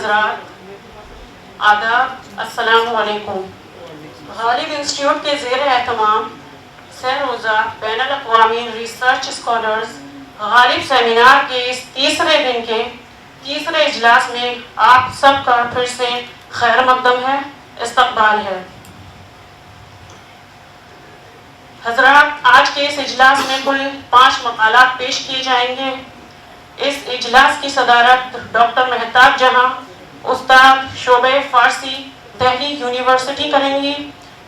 حضرات، آداب، السلام علیکم۔ غالب انسٹیٹیوٹ کے زیر اہتمام سہ روزہ بین الاقوامی ریسرچ اسکالرز غالب سیمینار کے اس تیسرے دن کے تیسرے اجلاس میں آپ سب کا پھر سے خیر مقدم ہے، استقبال ہے۔ حضرات، آج کے اس اجلاس میں کل 5 مقالات پیش کیے جائیں گے۔ اس اجلاس کی صدارت ڈاکٹر مہتاب جہاں، استاد شعبہ فارسی، دہلی یونیورسٹی کریں گی۔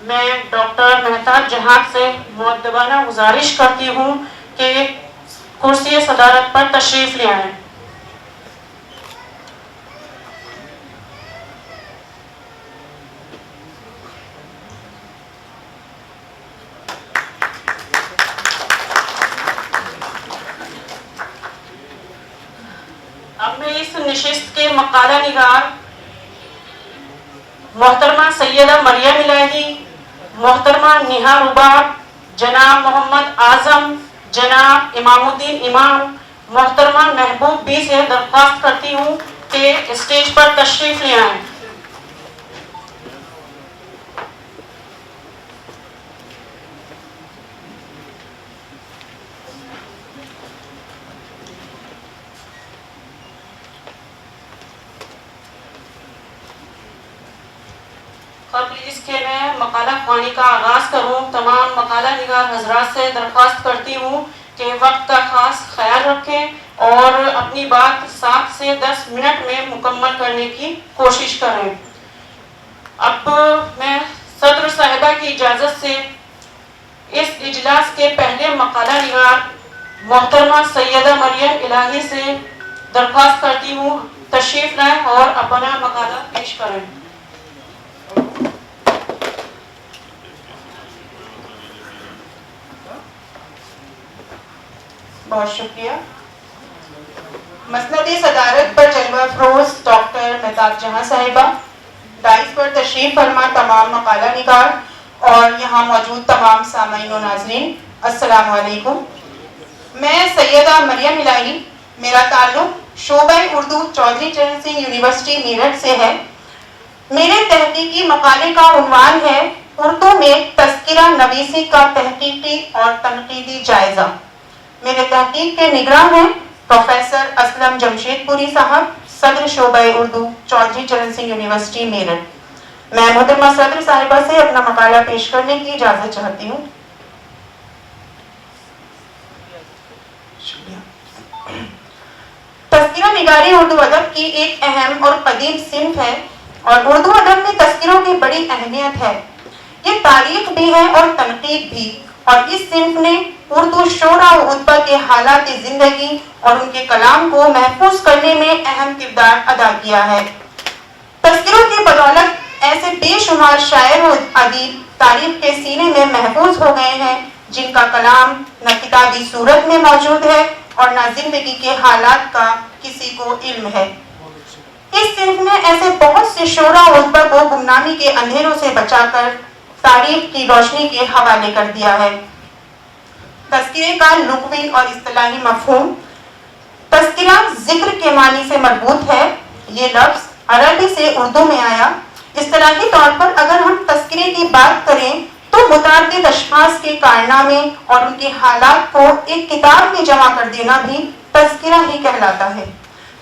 میں ڈاکٹر مہتاب جہاں سے مؤدبانہ گزارش کرتی ہوں کہ کرسی صدارت پر تشریف لے آئیں۔ اب میں اس نشست کے مقالہ نگار محترمہ سیدہ مریم الہی، محترمہ نیہا رباب، جناب محمد اعظم، جناب امام الدین امام، محترمہ محبوب بی سے درخواست کرتی ہوں کہ اسٹیج پر تشریف لے آئیں۔ قبل اس کے میں مقالہ خوانی کا آغاز کروں، تمام مقالہ نگار حضرات سے درخواست کرتی ہوں کہ وقت کا خاص خیال رکھیں اور اپنی بات 7 سے 10 منٹ میں مکمل کرنے کی کوشش کریں۔ اب میں صدر صاحبہ کی اجازت سے اس اجلاس کے پہلے مقالہ نگار محترمہ سیدہ مریم الہی سے درخواست کرتی ہوں تشریف لائیں اور اپنا مقالہ پیش کریں۔ بہت شکریہ۔ مسند صدارت پر جلوہ افروز ڈاکٹر مہتاب جہاں صاحبہ، دائز پر تشریف فرما تمام مقالہ نگار اور یہاں موجود تمام سامعین و ناظرین، السلام علیکم۔ میں سیدہ مریم الہی، میرا تعلق شعبہ اردو چودھری چرن سنگھ یونیورسٹی میرٹھ سے ہے۔ میرے تحقیقی مقالے کا عنوان ہے اردو میں تذکرہ نویسی کا تحقیقی اور تنقیدی جائزہ۔ میرے تحقیق کے نگراں ہیں پروفیسر اسلم جمشید پوری صاحب، صدر شعبہ اردو چودھری چرن سنگھ یونیورسٹی میرٹھ۔ میں محترمہ صدر صاحبہ سے اپنا مقالہ پیش کرنے کی اجازت چاہتی ہوں۔ تذکرہ نگاری اردو ادب کی ایک اہم اور قدیم صنف ہے اور اردو ادب میں تذکروں کی بڑی اہمیت ہے۔ یہ تاریخ بھی ہے اور تنقید بھی، اور اس صنف نے اردو شعراء و ادبا کے حالات زندگی اور ان کے کلام کو محفوظ کرنے میں اہم کردار ادا کیا ہے۔ تذکروں کی بدولت ایسے بے شمار شاعر و ادیب تاریخ کے سینے میں محفوظ ہو گئے ہیں جن کا کلام نہ کتابی صورت میں موجود ہے اور نہ زندگی کے حالات کا کسی کو علم ہے۔ اس صنف نے ایسے بہت سے شعراء و ادبا کو گمنامی کے اندھیروں سے بچا کر تاریخ کی روشنی کے حوالے کر دیا ہے۔ تذکرے کا لغوی اور اصطلاحی مفہوم۔ تذکرہ ذکر کے معنی سے مربوط ہے۔ یہ لفظ عربی سے اردو میں آیا۔ اصطلاحی طور پر اگر ہم تذکرے کی بات کریں تو متعدد اشخاص کے کارنامے اور ان کے حالات کو ایک کتاب میں جمع کر دینا بھی تذکرہ ہی کہلاتا ہے۔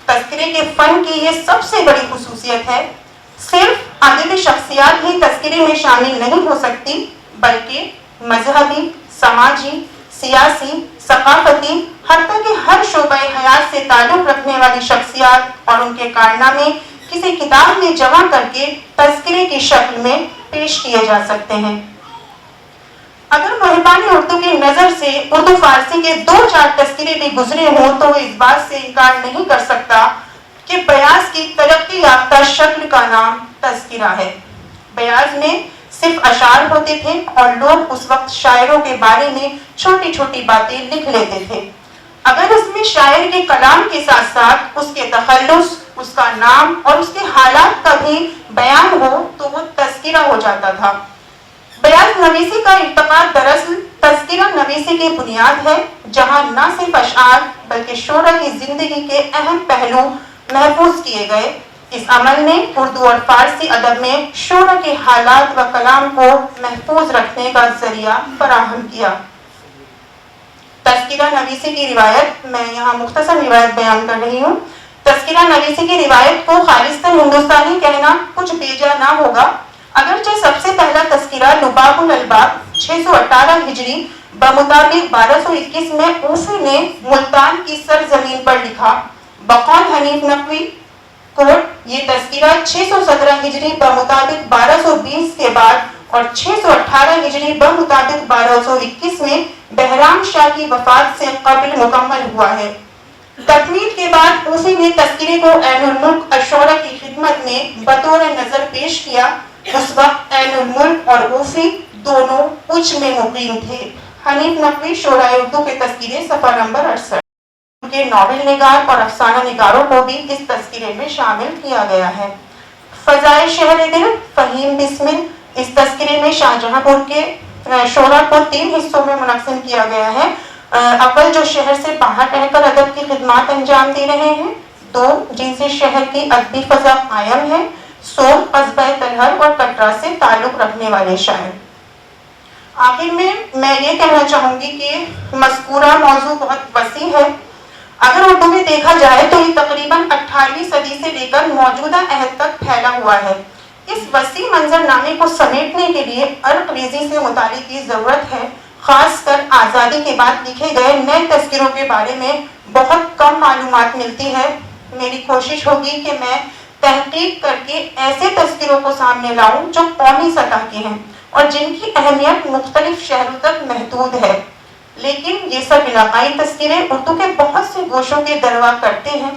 تذکرے کے فن کی یہ سب سے بڑی خصوصیت ہے۔ صرف ادبی شخصیات ہی تذکرے میں شامل نہیں ہو سکتی، بلکہ مذہبی، سماجی، سیاسی، ثقافتی، حتیٰ کہ ہر شعبہ حیات سے تعلق رکھنے والی شخصیات اور ان کے کارنامے کسی کتاب میں جمع کر کے تذکرے کی شکل میں پیش کیے جا سکتے ہیں۔ اگر محبان اردو کی نظر سے اردو فارسی کے 2-4 تذکرے بھی گزرے ہوں تو وہ اس بات سے انکار نہیں کر سکتا کہ بیاض کی ترقی یافتہ شکل کا نام تذکرہ ہے۔ بیاض میں صرف اشعار ہوتے تھے اور لوگ اس وقت شاعروں کے بارے میں چھوٹی چھوٹی باتیں لکھ لیتے تھے۔ اگر اس میں شاعر کے کلام کے ساتھ ساتھ اس کے تخلص، اس کا نام اور اس کے حالات کا بھی بیان ہو تو وہ تذکرہ ہو جاتا تھا۔ بیاض نویسی کا ارتقاء دراصل تذکرہ نویسی کی بنیاد ہے، جہاں نہ صرف اشعار بلکہ شعراء کی زندگی کے اہم پہلو محفوظ کیے گئے۔ اس عمل نے اردو اور فارسی ادب میں شعرا کے حالات و کلام کو محفوظ رکھنے کا ذریعہ فراہم کیا۔ تذکرہ نویسی کی روایت، میں یہاں مختصر روایت بیان کر رہی ہوں۔ تذکرہ نویسی کی روایت کو خالصتاً ہندوستانی کہنا کچھ بیجا نہ ہوگا، اگرچہ سب سے پہلا تذکرہ لباب الالباب 618 ہجری بمطابق 1221 میں اوفی نے ملتان کی سرزمین پر لکھا۔ بقول حنیف نقوی کوٹ یہ تذکرہ 617 ہجری بمطابق 1220 کے بعد اور 618 ہجری بمطابق 1221 میں بہرام شاہ کی وفات سے قبل مکمل ہوا ہے۔ تکمیل کے بعد اوفی نے تذکرے کو عین الملک الشعراء کی خدمت میں بطور نظر پیش کیا۔ اس وقت عین الملک اور اوفی دونوں اچ میں مقیم تھے۔ حنیف نقوی شعراء اردو کے تذکرے صفحہ نمبر 68۔ ان کے ناول نگار اور افسانہ نگاروں کو بھی اس تذکرے میں شامل کیا گیا ہے۔ فضائے شہر دل فہیم بسمل، اس تذکرے میں شاہجہاں پور کے شعراء کو 3 حصوں میں منقسم کیا گیا ہے۔ اول جو شہر سے باہر رہ کر ادب کی خدمات انجام دے رہے ہیں، 2 جن سے شہر کی ادبی فضا قائم ہے، سو قصبہ تلہر اور کٹرا سے تعلق رکھنے والے شاعر۔ آخر میں یہ کہنا چاہوں گی کہ مذکورہ موضوع بہت وسیع ہے۔ اگر اردو میں دیکھا جائے تو یہ تقریباً 18ویں صدی سے لے کر موجودہ عہد تک پھیلا ہوا ہے۔ اس وسیع منظر نامے کو سمیٹنے کے لیے عرق ریزی سے مطالعے کی ضرورت ہے۔ خاص کر آزادی کے بعد لکھے گئے نئے تذکروں کے بارے میں بہت کم معلومات ملتی ہے۔ میری کوشش ہوگی کہ میں تحقیق کر کے ایسے تذکروں کو سامنے لاؤں جو قومی سطح کے ہیں اور جن کی اہمیت مختلف شہروں تک محدود ہے، لیکن یہ سب علاقائی تذکرے اردو کے بہت سے گوشوں کے دروا کرتے ہیں،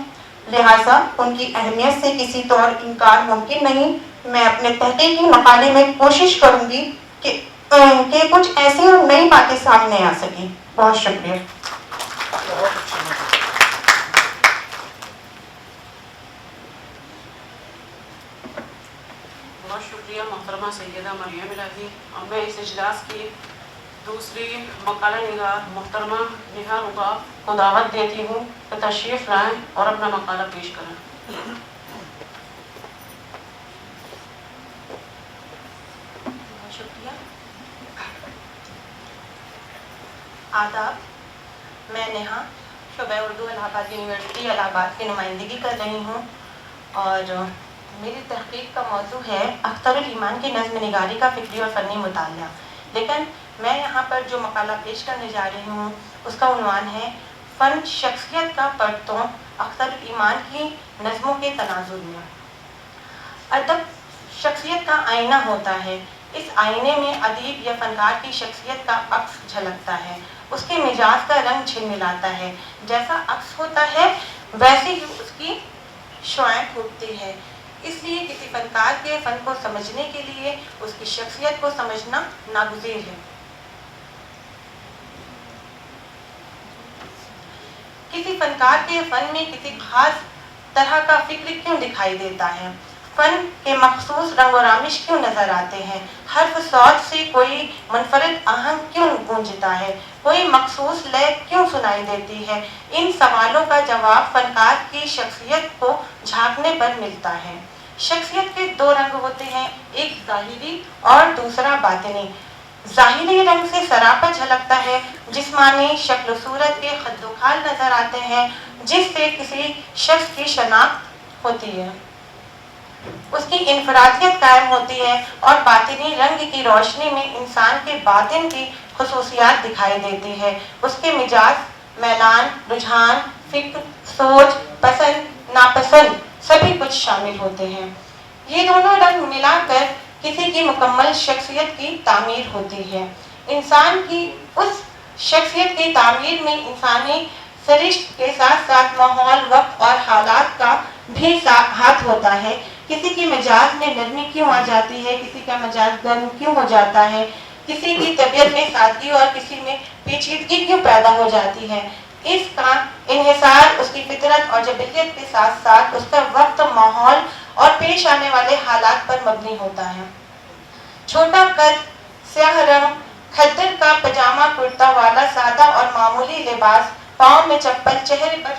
لہٰذا ان کی اہمیت سے کسی طور انکار ممکن نہیں۔ میں اپنے تحقیقی مقالے میں کوشش کروں گی کہ کچھ ایسی اور نئی باتیں سامنے آ سکیں۔ بہت شکریہ۔ بہت شکریہ محترمہ سیدہ مریم الہی۔ اب میں اس اجلاس کی دوسری مقالہ نگار محترمہ نیہا رباب کو دعوت دیتی ہوں کہ تشریف لائیں اور اپنا مقالہ پیش کریں۔ بہت شکریہ۔ آداب، میں نیہا شعبہ اردو الہ آباد یونیورسٹی الہ آباد کی نمائندگی کر رہی ہوں، اور میری تحقیق کا موضوع ہے اختر الایمان کی نظم نگاری کا فکری اور فنی مطالعہ، لیکن میں یہاں پر جو مقالہ پیش کرنے جا رہی ہوں اس کا عنوان ہے فن شخصیت کا پرتوں اختر الایمان کی نظموں کے تناظر میں۔ ادب شخصیت کا آئینہ ہوتا ہے، اس آئینے میں ادیب یا فنکار کی شخصیت کا عکس جھلکتا ہے، اس کے مزاج کا رنگ جھلملاتا ہے، جیسا عکس ہوتا ہے ویسے ہی اس کی شعاعیں پھوٹتی ہے۔ اس لیے کسی فنکار کے فن کو سمجھنے کے لیے اس کی شخصیت کو سمجھنا ناگزیر ہے۔ کسی فنکار کے فن میں کسی خاص طرح کا فکر کیوں دکھائی دیتا ہے؟ فن کے مخصوص رنگ و رامش کیوں نظر آتے ہیں؟ حرف صوت سے کوئی منفرد آہنگ کیوں گونجتا ہے؟ کوئی مخصوص لے کیوں سنائی دیتی ہے؟ ان سوالوں کا جواب فنکار کی شخصیت کو جھانکنے پر ملتا ہے۔ شخصیت کے 2 رنگ ہوتے ہیں، ایک ظاہری اور دوسرا باطنی۔ ظاہری رنگ سے سراپا جھلکتا ہے، جسمانی شکل و صورت کے خد و خال نظر آتے ہیں جس سے کسی شخص کی شناخت ہوتی ہے، اس کی انفرادیت قائم ہوتی ہے، اور باطنی رنگ کی روشنی میں انسان کے باطن کی خصوصیات دکھائی دیتی ہے، اس کے مزاج، میلان، رجحان، فکر، سوچ، پسند، ناپسند سبھی کچھ شامل ہوتے ہیں۔ یہ دونوں رنگ ملا کر کسی کی مکمل شخصیت کی تعمیر ہوتی ہے۔ انسان کی اس شخصیت کی تعمیر میں انسانی سرشت کے ساتھ ساتھ ماحول، وقت اور حالات کا بھی ہاتھ ہوتا ہے۔ کسی کی مزاج میں نرمی کیوں آ جاتی ہے، کسی کا مزاج گرم کیوں ہو جاتا ہے، کسی کی طبیعت میں سادگی اور کسی میں پیچیدگی کیوں پیدا ہو جاتی ہے، اس کا انحصار اس کی فطرت اور جبلیت کے ساتھ ساتھ اس کا وقت، ماحول اور پیش آنے والے حالات پر مبنی ہوتا ہے۔ چھوٹا قد، سیاہ رنگ، کھدر کا پاجامہ کرتا والا سادہ اور معمولی لباس، پاؤں میں چپل، چہرے پر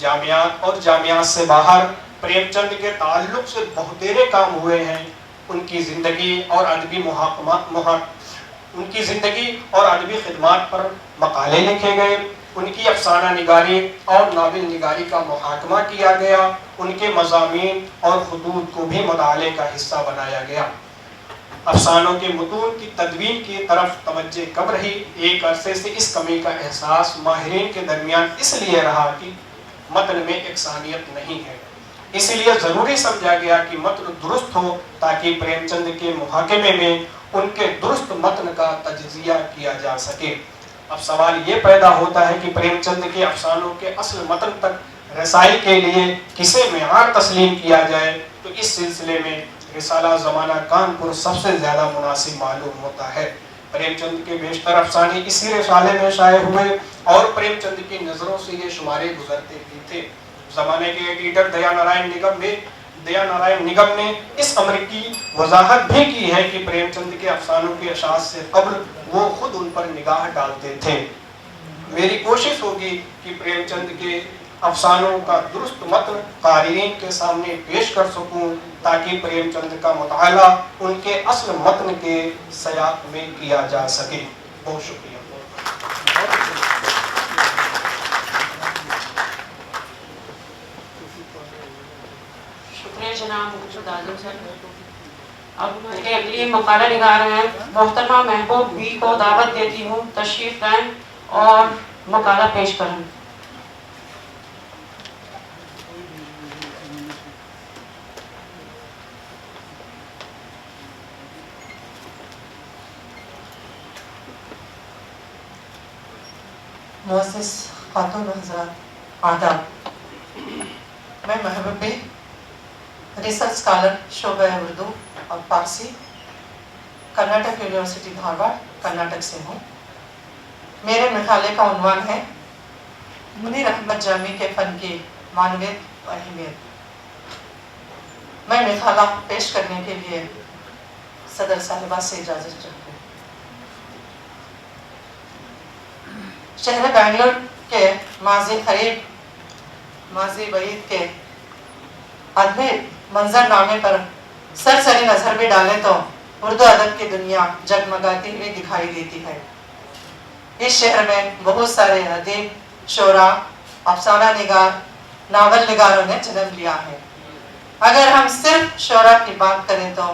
جامعات اور جامعات سے باہر پریم چند کے تعلق سے بہتیرے کام ہوئے ہیں. ان کی زندگی اور ادبی خدمات پر مقالے لکھے گئے. ان کی افسانہ نگاری اور ناول نگاری کا محاکمہ کیا گیا. ان کے مضامین اور خطوط کو بھی مطالعے کا حصہ بنایا گیا. افسانوں کے متون کی تدوین کی طرف توجہ کم رہی. ایک عرصے سے اس کمی کا احساس ماہرین کے درمیان اس لیے رہا کہ متن میں یکسانیت نہیں ہے. اس لیے ضروری سمجھا گیا کہ متن درست ہو تاکہ پریم چند کے محاکمے میں ان کے درست متن کا تجزیہ کیا جا سکے. اب سوال یہ پیدا ہوتا ہے کہ پریم چند کے افسانوں کے اصل متن تک رسائی کے لیے کسے معیار تسلیم کیا جائے. تو اس سلسلے میں رسالہ زمانہ کانپور سب سے زیادہ مناسب معلوم ہوتا ہے. پریم چند کے بیشتر افسانے اسی رسالے میں شائع ہوئے اور پریم چند کی نظروں سے یہ شمارے گزرتے بھی تھے. زمانے کے ایڈیٹر دیا نارائن نگم نے اس امر کی وضاحت بھی کی ہے کہ پریم چند کے افسانوں کے اشاعت سے قبل وہ خود ان پر نگاہ ڈالتے تھے. میری کوشش ہوگی کہ پریم چند کے افسانوں کا درست متن قارئین کے سامنے پیش کر سکوں تاکہ پریم چند کا مطالعہ ان کے اصل متن کے سیاق میں کیا جا سکے. بہت شکریہ. شکریہ جناب موجود اعظم سر. اب میرے اگلی مقالہ نگار ہیں محترمہ محبوب بی کو دعوت دیتی ہوں تشریف لائیں اور مقالہ پیش کریں. معزز خاتون و حضرات آداب. میں محبوب بی ریسرچ اسکالر شعبہ اردو اور فارسی کرناٹک یونیورسٹی دھارواڑ کرناٹک سے ہوں. میرے مطالعے کا عنوان ہے منیر احمد جامی کے فن کی معنویت و اہمیت. میں مطالعہ پیش کرنے کے لیے صدر صاحبہ سے اجازت چاہتی ہوں. شہر بنگلور کے ماضی قریب ماضی بعید کے ادبی منظر نامے پر سرسری نظر بھی ڈالیں تو اردو ادب کی دنیا جگمگاتی ہوئی دکھائی دیتی ہے. اس شہر میں بہت سارے ادیب، شعراء، افسانہ نگار، ناول نگاروں نے جنم لیا ہے. اگر ہم صرف شعراء کی بات کریں تو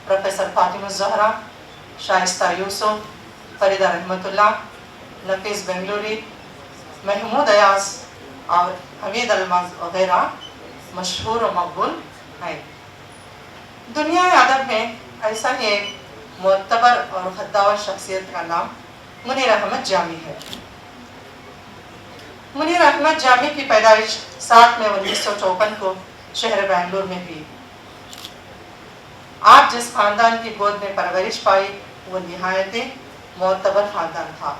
پروفیسر فاطمہ الزہرا، شائستہ یوسف، فریدہ رحمت اللہ، نفیس بنگلوری، محمود ایاز اور حمید الماز وغیرہ مشہور و مقبول ہیں. دنیا ادب میں ایسا ہی ایک معتبر اور خطاور شخصیت کا نام منیر احمد جامی ہے. منیر احمد جامی کی پیدائش 7 مئی 1954 کو شہر بنگلور میں ہوئی. آپ جس خاندان کی گود میں پرورش پائی وہ نہایت معتبر خاندان تھا.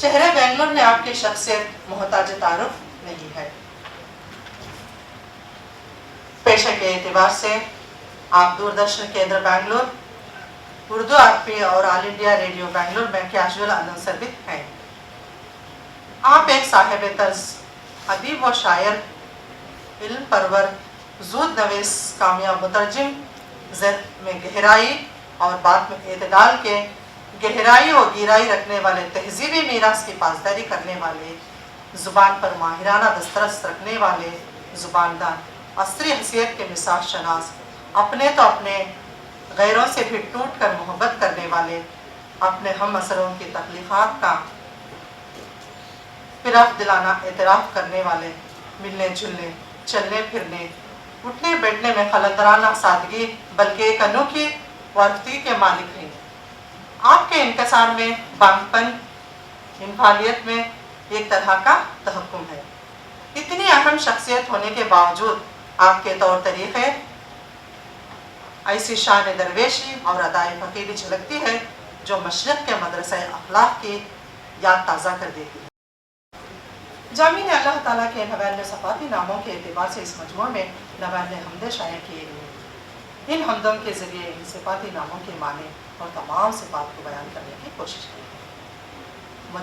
شہر بنگلور میں آپ کی شخصیت محتاج تعارف نہیں ہے. پیشے کے اعتبار سے آپ دوردرشن کیندر بنگلور، اردو عربی اور آل انڈیا ریڈیو بنگلور میں کیجول اناؤنسر بھی ہیں. آپ ایک صاحب طرز، ادیب و شاعر، علم پرور، زود نویس، کامیاب مترجم، ذہن میں گہرائی اور بات میں اعتدال کے گہرائی اور گیرائی رکھنے والے، تہذیبی میراث کی پاسداری کرنے والے، زبان پر ماہرانہ دسترس رکھنے والے، زباندان، عصری حیثیت کے مزاج شناس، اپنے تو اپنے، غیروں سے بھی ٹوٹ کر محبت کرنے والے، اپنے ہم اثروں کی تخلیقات کا پرف دلانہ اعتراف کرنے والے، ملنے جلنے، چلنے پھرنے، اٹھنے بیٹھنے میں خلندرانہ سادگی بلکہ ایک انوکھی وارفتی کے مالک ہیں. آپ کے انکسار میں بانگ پن، انفعالیت میں ایک طرح کا تحکم ہے. اتنی اہم شخصیت ہونے کے باوجود آپ کے طور طریقے ایسی شان درویشی اور ادائی فقیری جھلکتی ہے جو مشرق کے مدرسہ اخلاق کی یاد تازہ کر دیتی ہے. جامی نے اللہ تعالیٰ کے 99 صفاتی ناموں کے اعتبار سے اس مجموعہ میں 99 حمدیں شائع کیے گئے. ان حمدوں کے ذریعے ان صفاتی ناموں کے معنی اور تمام صفات کو بیان کرنے کی کوشش کی ہے.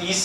30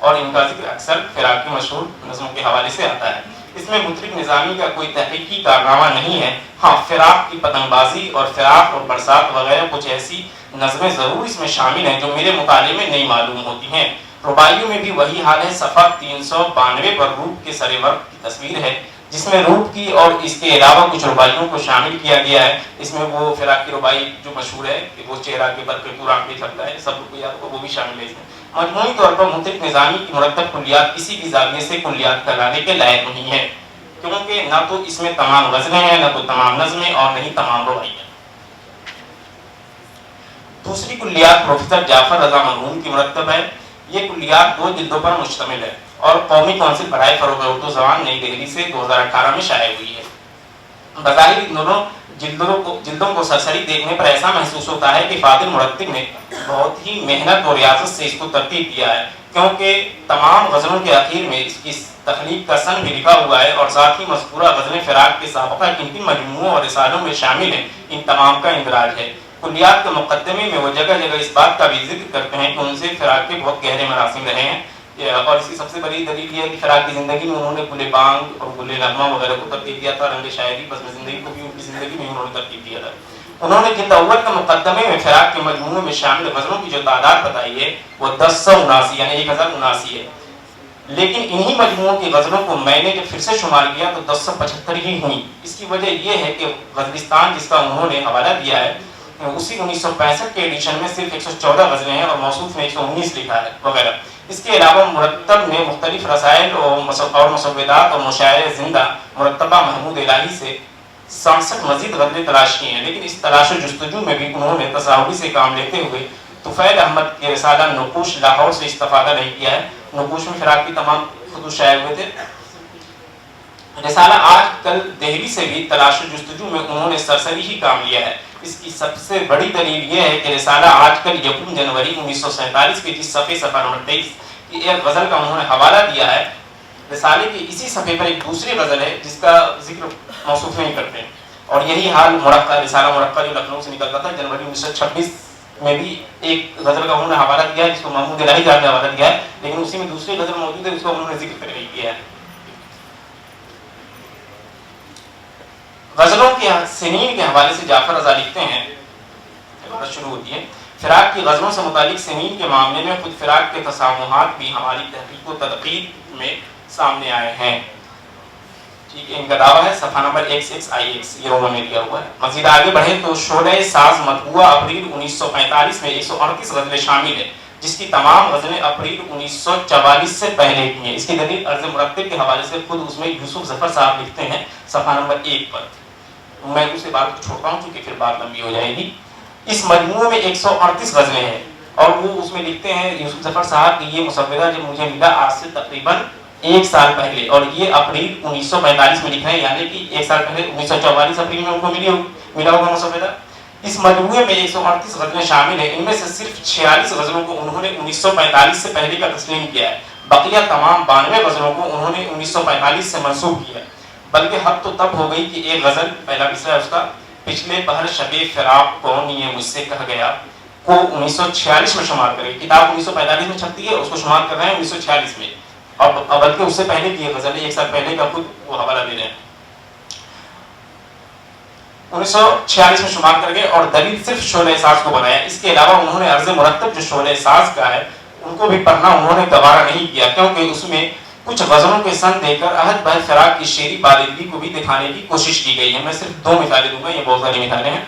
اور ان کا ذکر اکثر فراق کی مشہور نظموں کے حوالے سے آتا ہے۔ اس میں مطرب نظامی کا کوئی تحقیقی کارنامہ نہیں ہے، ہاں فراق کی پتنگ بازی اور فراق اور برسات وغیرہ کچھ ایسی نظمیں ضرور اس میں شامل ہیں جو میرے مطالعے میں نہیں معلوم ہوتی ہیں۔ رباعیوں میں بھی وہی حال ہے۔ صفحہ 392 پر روپ کے سرے ورق کی تصویر ہے جس میں روپ کی اور اس کے علاوہ کچھ رباعیوں کو شامل کیا گیا ہے۔ اس میں وہ فراق کی رباعی جو مشہور ہے کہ وہ چہرہ کے بر پہ پورا آنکھ چھپتا ہے، سب کو یاد ہوگا، وہ بھی شامل ہے اس میں۔ مجموعی طور پر مطلق نظامی کی مرتب کلیات کسی بھی زاویے سے کلیات کہلانے کے لائق نہیں ہے، کیونکہ نہ تو اس میں تمام غزلیں ہیں، نہ تو تمام نظمیں، اور نہ ہی تمام رباعیاں۔ دوسری کلیات پروفیسر جعفر رضا مرحوم کی مرتب ہے۔ یہ کلیات 2 جلدوں پر مشتمل ہے اور قومی کونسل برائے فروغ اردو زبان نئی دہلی سے 2018 میں شائع ہوئی ہے۔ بظاہر ان دونوں جلدوں کو سرسری دیکھنے پر ایسا محسوس ہوتا ہے کہ فاضل مرتب نے بہت ہی محنت اور ریاضت سے اس کو ترتیب دیا ہے، کیونکہ تمام غزلوں کے اخیر میں اس کی تخلیق کا سن بھی لکھا ہوا ہے، اور ساتھ ہی مذکورہ غزلیں فراق کے سابقہ کن کن مجموعوں اور رسالوں میں شامل ہیں، ان تمام کا اندراج ہے۔ کلیات کے مقدمے میں وہ جگہ جگہ اس بات کا بھی ذکر کرتے ہیں کہ ان سے فراق کے بہت گہرے مراسم رہے ہیں، اور اس کی سب سے بڑی دلیل یہ ہے کہ فراق کی زندگی میں انہوں نے گل بانگ اور گل نغمہ وغیرہ کو ترتیب دیا تھا، رنگ شاعری بزم زندگی کو بھی ان کی زندگی میں انہوں نے ترتیب دیا تھا۔ انہوں نے جلد اول کے مقدمے میں فراق کے مجموعے میں شامل غزلوں کی جو تعداد بتائی ہے وہ 1079 یعنی 1079 ہے، لیکن انہی مجموعوں کی غزلوں کو میں نے جب پھر سے شمار کیا تو 1075 ہی ہوئی۔ اس کی وجہ یہ ہے کہ غزلستان جس کا انہوں نے حوالہ دیا ہے اسی 1965 کے ایڈیشن میں صرف 114 غزلیں ہیں اور موصوف نے 119 لکھا ہے وغیرہ۔ اس کے علاوہ مرتب نے مختلف رسائل اور مسودات اور مشاعر زندہ مرتبہ محمود الہی سے 67 مزید غزلیں تلاش کی ہیں، لیکن اس تلاش و جستجو میں بھی انہوں نے تصاوری سے کام لیتے ہوئے طفیل احمد کے رسالہ نقوش لاہور سے استفادہ نہیں کیا ہے۔ نقوش میں فراق کی تمام خطوط شائع ہوئے تھے۔ رسالہ آج کل دہلی سے بھی تلاش و جستجو میں انہوں نے سرسری ہی کام لیا ہے۔ اس کی سب سے بڑی دلیل یہ ہے کہ رسالہ آج کل 1 جنوری 1947 کے جس صفحہ نمبر 23 کی ایک غزل کا انہوں نے حوالہ دیا ہے، رسالے کی اسی صفحے پر ایک دوسری غزل ہے جس کا ذکر موصوف نہیں کرتے، اور یہی حال مرقع رسالہ مرقع جو لکھنؤ سے نکلتا تھا جنوری 1926 میں بھی ایک غزل کا انہوں نے حوالہ دیا ہے جس کو محمود الہی صاحب نے حوالہ دیا ہے، لیکن اسی میں دوسری غزل موجود ہے جس کو انہوں نے ذکر نہیں کیا ہے۔ غزلوں کے سنین کے حوالے سے جعفر رضا لکھتے ہیں، شروع ہوتی ہے، فراق کی غزلوں سے متعلق سنین کے معاملے میں خود فراق کے تسامحات بھی ہماری تحقیق و تدقیق میں سامنے آئے ہیں۔ ٹھیک ہے، ان کا دعویٰ ہے، صفحہ نمبر XXIX یہ رومن میں دیا ہوا ہے۔ مزید آگے بڑھیں تو شعلہ ساز مطبوعہ اپریل 1945 میں 138 غزلیں شامل ہیں، جس کی تمام غزلیں اپریل 1944 سے پہلے کی ہیں۔ اس کی دلیل عرض مرتب کے حوالے سے خود اس میں یوسف ظفر صاحب لکھتے ہیں صفحہ نمبر 1 پر۔ میں اسے بات کو چھوڑتا ہوں کیونکہ پھر بات لمبی ہو جائے گی۔ اس مجموعے میں 138 غزلیں ہیں، اور وہ اس میں لکھتے ہیں یوسف ظفر صاحب کہ یہ مسودہ جب مجھے ملا آج سے تقریباً 1 سال پہلے، اور یہ اپریل 1945 میں لکھا ہے، یعنی کہ 1 سال پہلے 1944 اپریل میں ان کو ملا ہوگا مسودہ۔ اس مجموعے میں 138 غزلیں شامل ہیں، ان میں سے صرف 46 غزلوں کو انہوں نے 1945 سے پہلے کا تسلیم کیا ہے، بقیہ تمام 92 غزلوں کو انہوں نے 1945 سے منسوب کیا ہے۔ بلکہ حد تو تب ہو گئی کہ ایک غزل، پہلا مصرع ہے اس کا، پچھلے پہر شب فراق کون یہ مجھ سے کہہ گیا، کو 1946 میں شمار کرے۔ کتاب 1945 میں چھپتی ہے، اس کو شمار کر رہے ہیں 1946 میں، اور بلکہ اس سے پہلے کی غزل ہے، 1 سال پہلے کا خود وہ حوالہ دے رہے ہیں۔ 1946 میں شمار کر گئے اور دلیل صرف شعلہ ساز کو بنایا۔ اس کے علاوہ انہوں نے عرض مرتب جو شعلہ ساز کا ہے ان کو بھی پڑھنا انہوں نے گوارا نہیں کیا، کیونکہ اس میں کچھ غزلوں کے سن دے کر عہد بہ فراق کی شعری بالغی کو بھی دکھانے کی کوشش کی گئی ہے۔ میں صرف 2 مثالیں دوں گا، یہ بہت ساری مثالیں ہیں۔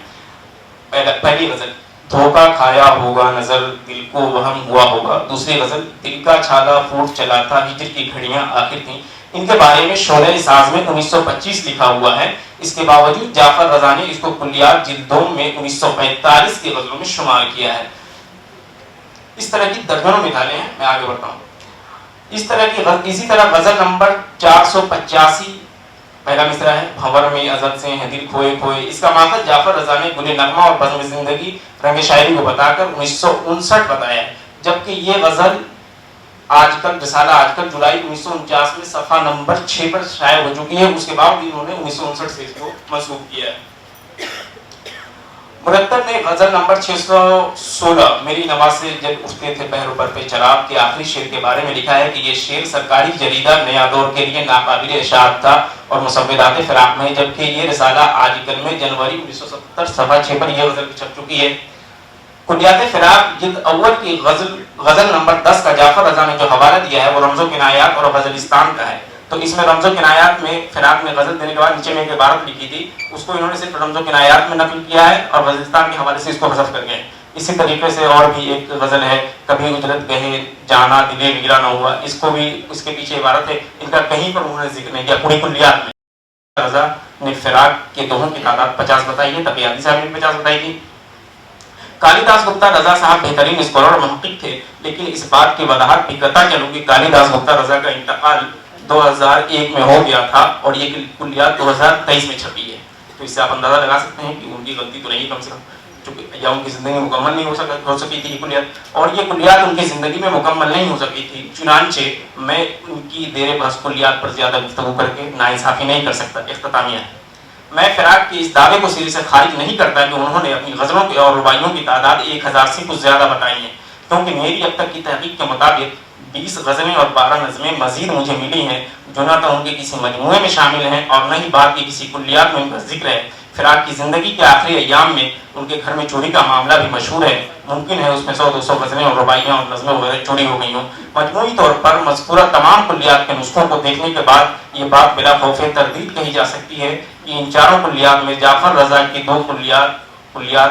پہلی غزل، دھوکہ کھایا ہوگا نظر دل کو وہم ہوا ہوگا۔ دوسری غزل، دل کا چھالا پھوٹ چلا تھا ہجر کی گھڑیاں آخر تھیں۔ ان کے بارے میں شعلہ ساز میں 1925 لکھا ہوا ہے، اس کے باوجود جعفر رضا نے اس کو کلیات جلدوں میں 1945 کی غزلوں میں شمار کیا ہے۔ اس طرح کی درجنوں مثالیں ہیں، میں آگے بڑھتا ہوں۔ اسی طرح غزل نمبر 485 پہلا مصرع ہے، بھنور میں ازل سے ہیں دل کھوئے کھوئے۔ اس کا ماخذ جعفر رضا نے گل نغمہ اور بزم زندگی رنگ شاعری کو بتا کر 1959 بتایا ہے، جبکہ یہ غزل آج کل رسالہ آج کل جولائی 1949 میں صفحہ نمبر 6 پر شائع ہو چکی ہے، اس کے بعد انہوں نے 1959 سے اس کو منسوخ کیا ہے۔ مرتب نے غزل نمبر 616 میری نماز سے جب اٹھتے تھے پہرو پر پہ چراغ کے آخری شعر کے بارے میں لکھا ہے کہ یہ شعر سرکاری جریدہ نیا دور کے لیے ناقابل اشاعت تھا اور مسودات فراق میں، جبکہ یہ رسالہ آج کل میں جنوری 1970 صفحہ 6 پر یہ غزل چھپ چکی ہے۔ کلیات فراق جلد اول کی غزل نمبر 10 کا جعفر رضا نے جو حوالہ دیا ہے وہ رمز و کنایات اور غزلستان کا ہے، تو اس میں رمز و کنایات میں فراق میں غزل دینے کے بعد نیچے میں ایک عبارت لکھی تھی، اس کو انہوں نے صرف رمز و کنایات میں نقل کیا ہے اور غزلستان کے حوالے سے اس کو حذف کر گئے۔ اسی طریقے سے اور بھی ایک غزل ہے، کبھی اجرت گہے جانا دلے ویرا نہ ہوا، اس کو بھی اس کے پیچھے عبارت ہے، ان کا کہیں پر انہوں نے ذکر نہیں کیا۔ پوری کلیات میں رضا نے فراق کے دوہوں کی تعداد 50 بتائی ہے، تقیادی صاحب نے 50 بتائی تھی۔ کالی داس گپتا رضا صاحب بہترین اسکالر اور محقق تھے، لیکن اس بات کی وضاحت بھی کرتا چلوں کہ کالی داس گپتا رضا کا انتقال 2001 میں ہو گیا تھا اور یہ کلیات 2023 میں چھپی ہے، تو اس سے آپ اندازہ لگا سکتے ہیں کہ ان کی غلطی تو نہیں کم سے کم، چونکہ یا ان کی زندگی میں مکمل نہیں ہو سکی تھی یہ کلیات، اور یہ کلیات ان کی زندگی میں مکمل نہیں ہو سکی تھی، چنانچہ میں ان کی دیر بحث کلیات پر زیادہ گفتگو کر کے ناانصافی نہیں کر سکتا۔ اختتامیہ ہے، میں فراق کے اس دعوے کو سرے سے خارج نہیں کرتا کہ انہوں نے اپنی غزلوں کی اور رباعیوں کی تعداد 1000 سے کچھ زیادہ بتائی ہے، کیونکہ میری اب تک کی تحقیق کے مطابق 20 غزلیں اور 12 نظمیں مزید مجھے ملی ہیں، جو نہ تو ان کے کسی مجموعے میں شامل ہیں اور نہ ہی بعد کی کسی کلیات میں ان کا ذکر ہے۔ فراق کی زندگی کے آخری ایام میں ان کے گھر میں چوری کا معاملہ بھی مشہور ہے، ممکن ہے اس میں 100-200 غزلیں اور رباعیاں اور نظمیں وغیرہ چوری ہو گئی ہوں۔ مجموعی طور پر مذکورہ تمام کلیات کے نسخوں کو دیکھنے کے بعد یہ بات بلا خوف تردید کہی جا سکتی ہے کہ ان چاروں کلیات میں جعفر رضا کی 2 کلیات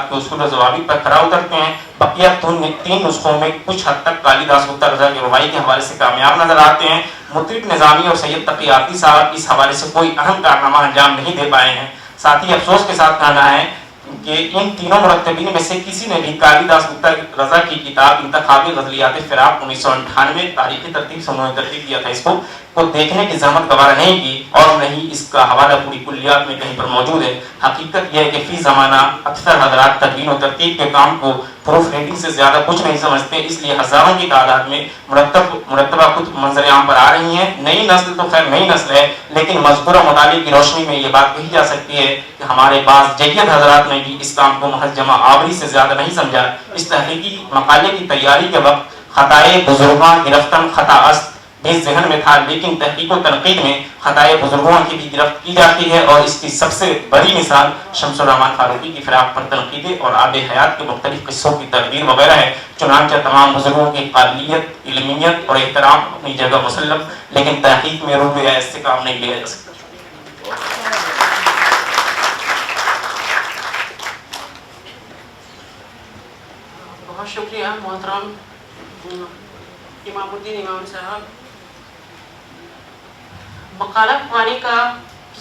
کے اصول و ضوابط پر کھرا اترتے ہیں، بقیہ 3 نسخوں میں کچھ حد تک کالی داس گپتا رضا کی رباعی کے حوالے سے کامیاب نظر آتے ہیں۔ مطرب نظامی اور سید تقی آفتی صاحب اس حوالے سے کوئی اہم کارنامہ انجام نہیں دے پائے ہیں۔ ساتھ ہی افسوس کے ساتھ کہنا ہے کہ ان تینوں مرتبین میں سے کسی نے بھی کالی داس گپتا رضا کی کتاب انتخابی غزلیات فراق 1998 تاریخی ترتیب سے انہوں نے ترتیب دیا تھا، اس کو دیکھنے کی زحمت گوارا نہیں کی اور نہ ہی اس کا حوالہ پوری کلیات میں کہیں پر موجود ہے۔ حقیقت یہ ہے کہ فی زمانہ اکثر حضرات تدوین و ترتیب کے کام کو پروف ریڈنگ سے زیادہ کچھ نہیں سمجھتے، اس لیے ہزاروں کی تعداد میں مرتبہ کتب منظر عام پر آ رہی ہیں۔ نئی نسل تو خیر نئی نسل ہے، لیکن مذکورہ مطالعے کی روشنی میں یہ بات کہی جا سکتی ہے کہ ہمارے بعض جید حضرات نے بھی اس کام کو محض جمع آوری سے زیادہ نہیں سمجھا۔ اس تحقیقی مقالے کی تیاری کے وقت خطائے بزرگاں گرفتن خطا است بھی ذہن میں تھا، لیکن تحقیق و تنقید میں خطائے بزرگوں کی بھی گرفت کی جاتی ہے، اور اس کی سب سے بڑی مثال شمس الرحمن فاروقی کی فراق پر تنقیدیں اور آب حیات کے مختلف قصوں کی تدوین وغیرہ ہے۔ چنانچہ تمام بزرگوں کی قابلیت، علمیت اور احترام اپنی جگہ مسلم، لیکن تحقیق میں روح ایس سے کام نہیں لیا جا سکتا۔ بہت شکریہ محترم امام الدین امام صاحب۔ مقالہ خوانی کا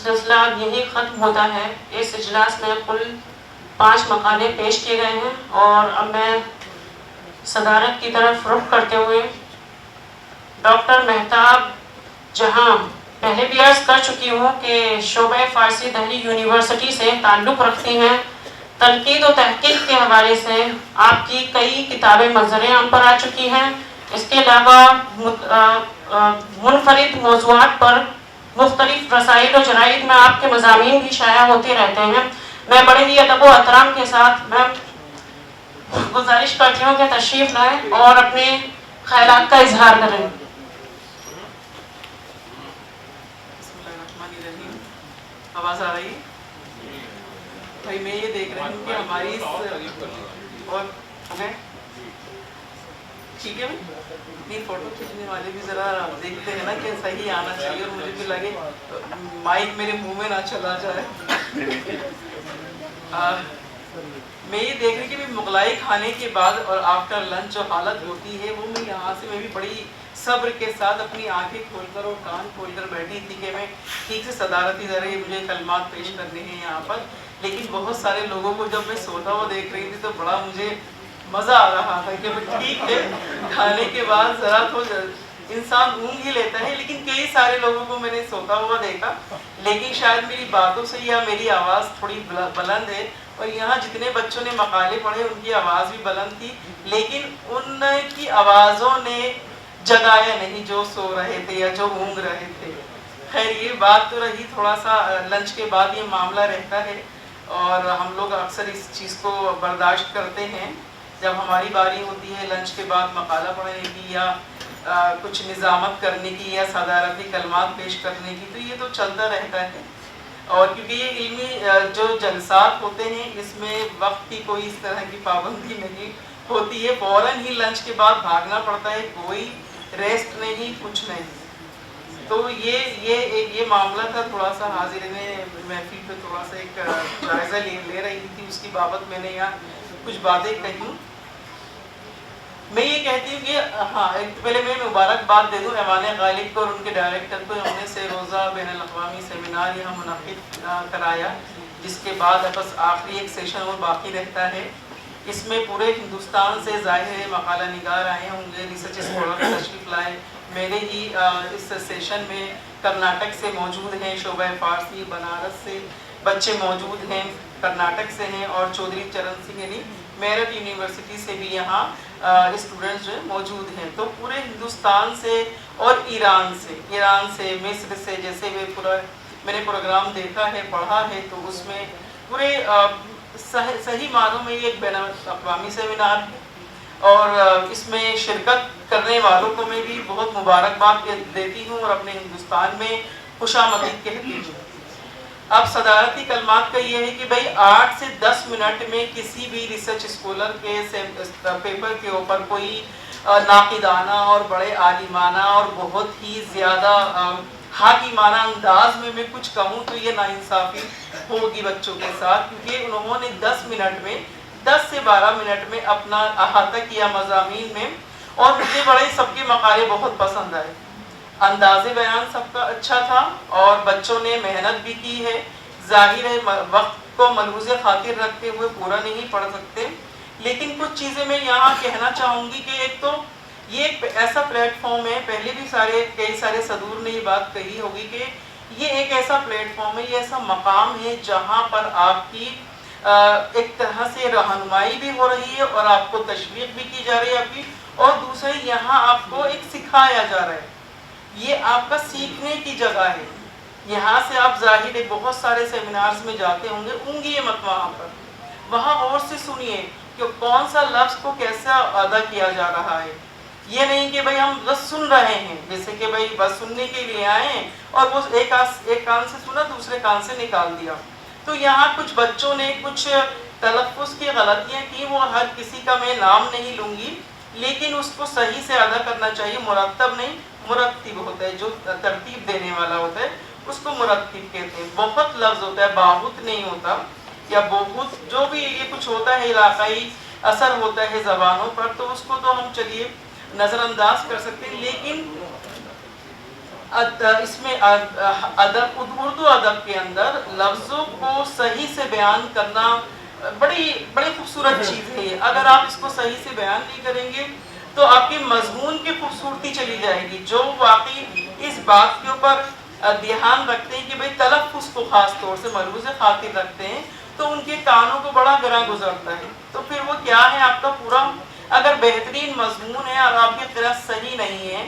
سلسلہ یہی ختم ہوتا ہے۔ اس اجلاس میں کل 5 مقالے پیش کیے گئے ہیں، اور اب میں صدارت کی طرف رخ کرتے ہوئے ڈاکٹر مہتاب جہاں، پہلے بھی عرض کر چکی ہوں کہ شعبہ فارسی دہلی یونیورسٹی سے تعلق رکھتی ہیں، تنقید و تحقیق کے حوالے سے آپ کی کئی کتابیں منظر عام پر آ چکی ہیں، اس کے علاوہ منفرد موضوعات پر مختلف رسائل و جرائد میں آپ کے مضامین بھی شائع ہوتے رہتے ہیں۔ میں بڑے ہی ادب و احترام کے ساتھ میں گزارش کرتی ہوں کہ تشریف لائیں اور اپنے خیالات کا اظہار کریں۔ آواز آ رہی ہے بھائی؟ میں یہ دیکھ رہی ہوں کہ ہماری اور ٹھیک ہے نہیں، فوٹو کھینچنے والے بھی ذرا دیکھتے ہیں نا کہ صحیح آنا چاہیے، اور مجھے بھی لگے مائک میرے منہ میں نہ چلا جائے۔ میں یہ دیکھ رہی کہ مغلائی کھانے کے بعد اور آفٹر لنچ جو حالت ہوتی ہے وہ میں یہاں سے میں بھی بڑی صبر کے ساتھ اپنی آنکھیں کھول کر اور کان کھول کر بیٹھی تھی کہ میں ٹھیک سے صدارتی ذرائع مجھے کلمات پیش کرنے ہیں یہاں پر، لیکن بہت سارے لوگوں کو جب میں سوتا ہوا دیکھ رہی تھی تو بڑا مجھے مزہ آ رہا تھا کہ ٹھیک ہے کھانے کے بعد ذرا تو انسان اونگ ہی لیتا ہے، لیکن کئی سارے لوگوں کو میں نے سوتا ہوا دیکھا، لیکن شاید میری باتوں سے یا میری آواز تھوڑی بلند ہے، اور یہاں جتنے بچوں نے مقالے پڑھے ان کی آواز بھی بلند تھی، لیکن ان کی آوازوں نے جگایا نہیں جو سو رہے تھے یا جو اونگ رہے تھے۔ خیر یہ بات تو رہی، تھوڑا سا لنچ کے بعد یہ معاملہ رہتا ہے، اور ہم لوگ اکثر اس چیز کو برداشت کرتے ہیں. جب ہماری باری ہوتی ہے لنچ کے بعد مقالہ پڑھنے کی یا کچھ نظامت کرنے کی یا صدارتی کلمات پیش کرنے کی, تو یہ تو چلتا رہتا ہے. اور کیونکہ یہ علمی جو جلسات ہوتے ہیں اس میں وقت کی کوئی اس طرح کی پابندی نہیں ہوتی ہے, فوراً ہی لنچ کے بعد بھاگنا پڑتا ہے, کوئی ریسٹ نہیں, کچھ نہیں. تو یہ معاملہ تھا. تھوڑا سا حاضرین محفل پہ تھوڑا سا ایک جائزہ لے رہی تھی, اس کی بابت میں نے یہاں کچھ باتیں کہی. میں یہ کہتی ہوں کہ ہاں, ایک پہلے میں مبارکباد دے دوں ایوان غالب کو اور ان کے ڈائریکٹر کو. ہم نے سے روزہ بین الاقوامی سیمینار یہاں منعقد کرایا, جس کے بعد بس آخری ایک سیشن اور باقی رہتا ہے. اس میں پورے ہندوستان سے ظاہر مقالہ نگار آئے ہوں گے, ریسرچ اسکالر تشریف لائے. میرے ہی اس سیشن میں کرناٹک سے موجود ہیں, شعبہ فارسی بنارس سے بچے موجود ہیں, کرناٹک سے ہیں, اور چودھری چرن سنگھ یعنی میرٹھ یونیورسٹی سے بھی یہاں اسٹوڈنٹس جو موجود ہیں. تو پورے ہندوستان سے اور ایران سے مصر سے, جیسے میں نے پروگرام دیکھا ہے پڑھا ہے, تو اس میں پورے صحیح معنوں میں یہ ایک بین الاقوامی سیمینار ہے. اور اس میں شرکت کرنے والوں کو میں بھی بہت مبارکباد دیتی ہوں اور اپنے ہندوستان میں خوش آمدید کہتی ہوں. اب صدارتی کلمات کا یہ ہے کہ بھائی 8 سے 10 منٹ میں کسی بھی ریسرچ اسکالر کے پیپر کے اوپر کوئی ناقدانہ اور بڑے عالمانہ اور بہت ہی زیادہ حاکمانہ انداز میں کچھ کہوں تو یہ ناانصافی ہوگی بچوں کے ساتھ, کیونکہ انہوں نے 10 سے 12 منٹ میں اپنا احاطہ کیا مضامین میں. اور مجھے بڑے سب کے مقالے بہت پسند آئے. انداز بیان سب کا اچھا تھا اور بچوں نے محنت بھی کی ہے. ظاہر ہے وقت کو ملحوظ خاطر رکھتے ہوئے پورا نہیں پڑھ سکتے, لیکن کچھ چیزیں میں یہاں کہنا چاہوں گی کہ ایک تو یہ ایک ایسا پلیٹ فارم ہے, پہلے بھی کئی سارے صدور نے یہ بات کہی ہوگی کہ یہ ایک ایسا پلیٹ فارم ہے, یہ ایسا مقام ہے جہاں پر آپ کی ایک طرح سے رہنمائی بھی ہو رہی ہے اور آپ کو تشویق بھی کی جا رہی ہے آپ کی, اور دوسرے یہاں آپ کو ایک سکھایا جا رہا ہے. یہ آپ کا سیکھنے کی جگہ ہے. یہاں سے آپ ظاہر ہے بہت سارے سیمینارز میں جاتے ہوں گے, اونگیے مت وہاں پر, وہاں غور سے سنیے کہ کون سا لفظ کو کیسا ادا کیا جا رہا ہے. یہ نہیں کہ بھائی ہم بس سن رہے ہیں, جیسے کہ بھائی بس سننے کے لیے آئے ہیں اور وہ ایک کان سے سنا دوسرے کان سے نکال دیا. تو یہاں کچھ بچوں نے کچھ تلفظ کی غلطیاں کی, وہ ہر کسی کا میں نام نہیں لوں گی, لیکن اس کو صحیح سے ادا کرنا چاہیے. مرتب نہیں, مرتب ہوتا ہے, جو ترتیب دینے والا ہوتا ہے اس کو مرتب کہتے ہیں. بہت لفظ ہوتا ہے, باہت نہیں ہوتا, یا بہت جو بھی یہ کچھ ہوتا ہے علاقائی اثر ہوتا ہے زبانوں پر, تو اس کو تو ہم چلیے نظر انداز کر سکتے ہیں. لیکن اس میں اردو ادب کے اندر لفظوں کو صحیح سے بیان کرنا بڑی خوبصورت چیز ہے. اگر آپ اس کو صحیح سے بیان نہیں کریں گے تو آپ کے مضمون کی خوبصورتی چلی جائے گی. جو واقعی اس بات کے اوپر دھیان رکھتے ہیں کہ بھئی تلفظ کو خاص طور سے ملحوظ خاطر رکھتے ہیں, تو ان کے کانوں کو بڑا گراں گزرتا ہے. تو پھر وہ کیا ہے, آپ کا پورا اگر بہترین مضمون ہے اور آپ کی قرأت صحیح نہیں ہے,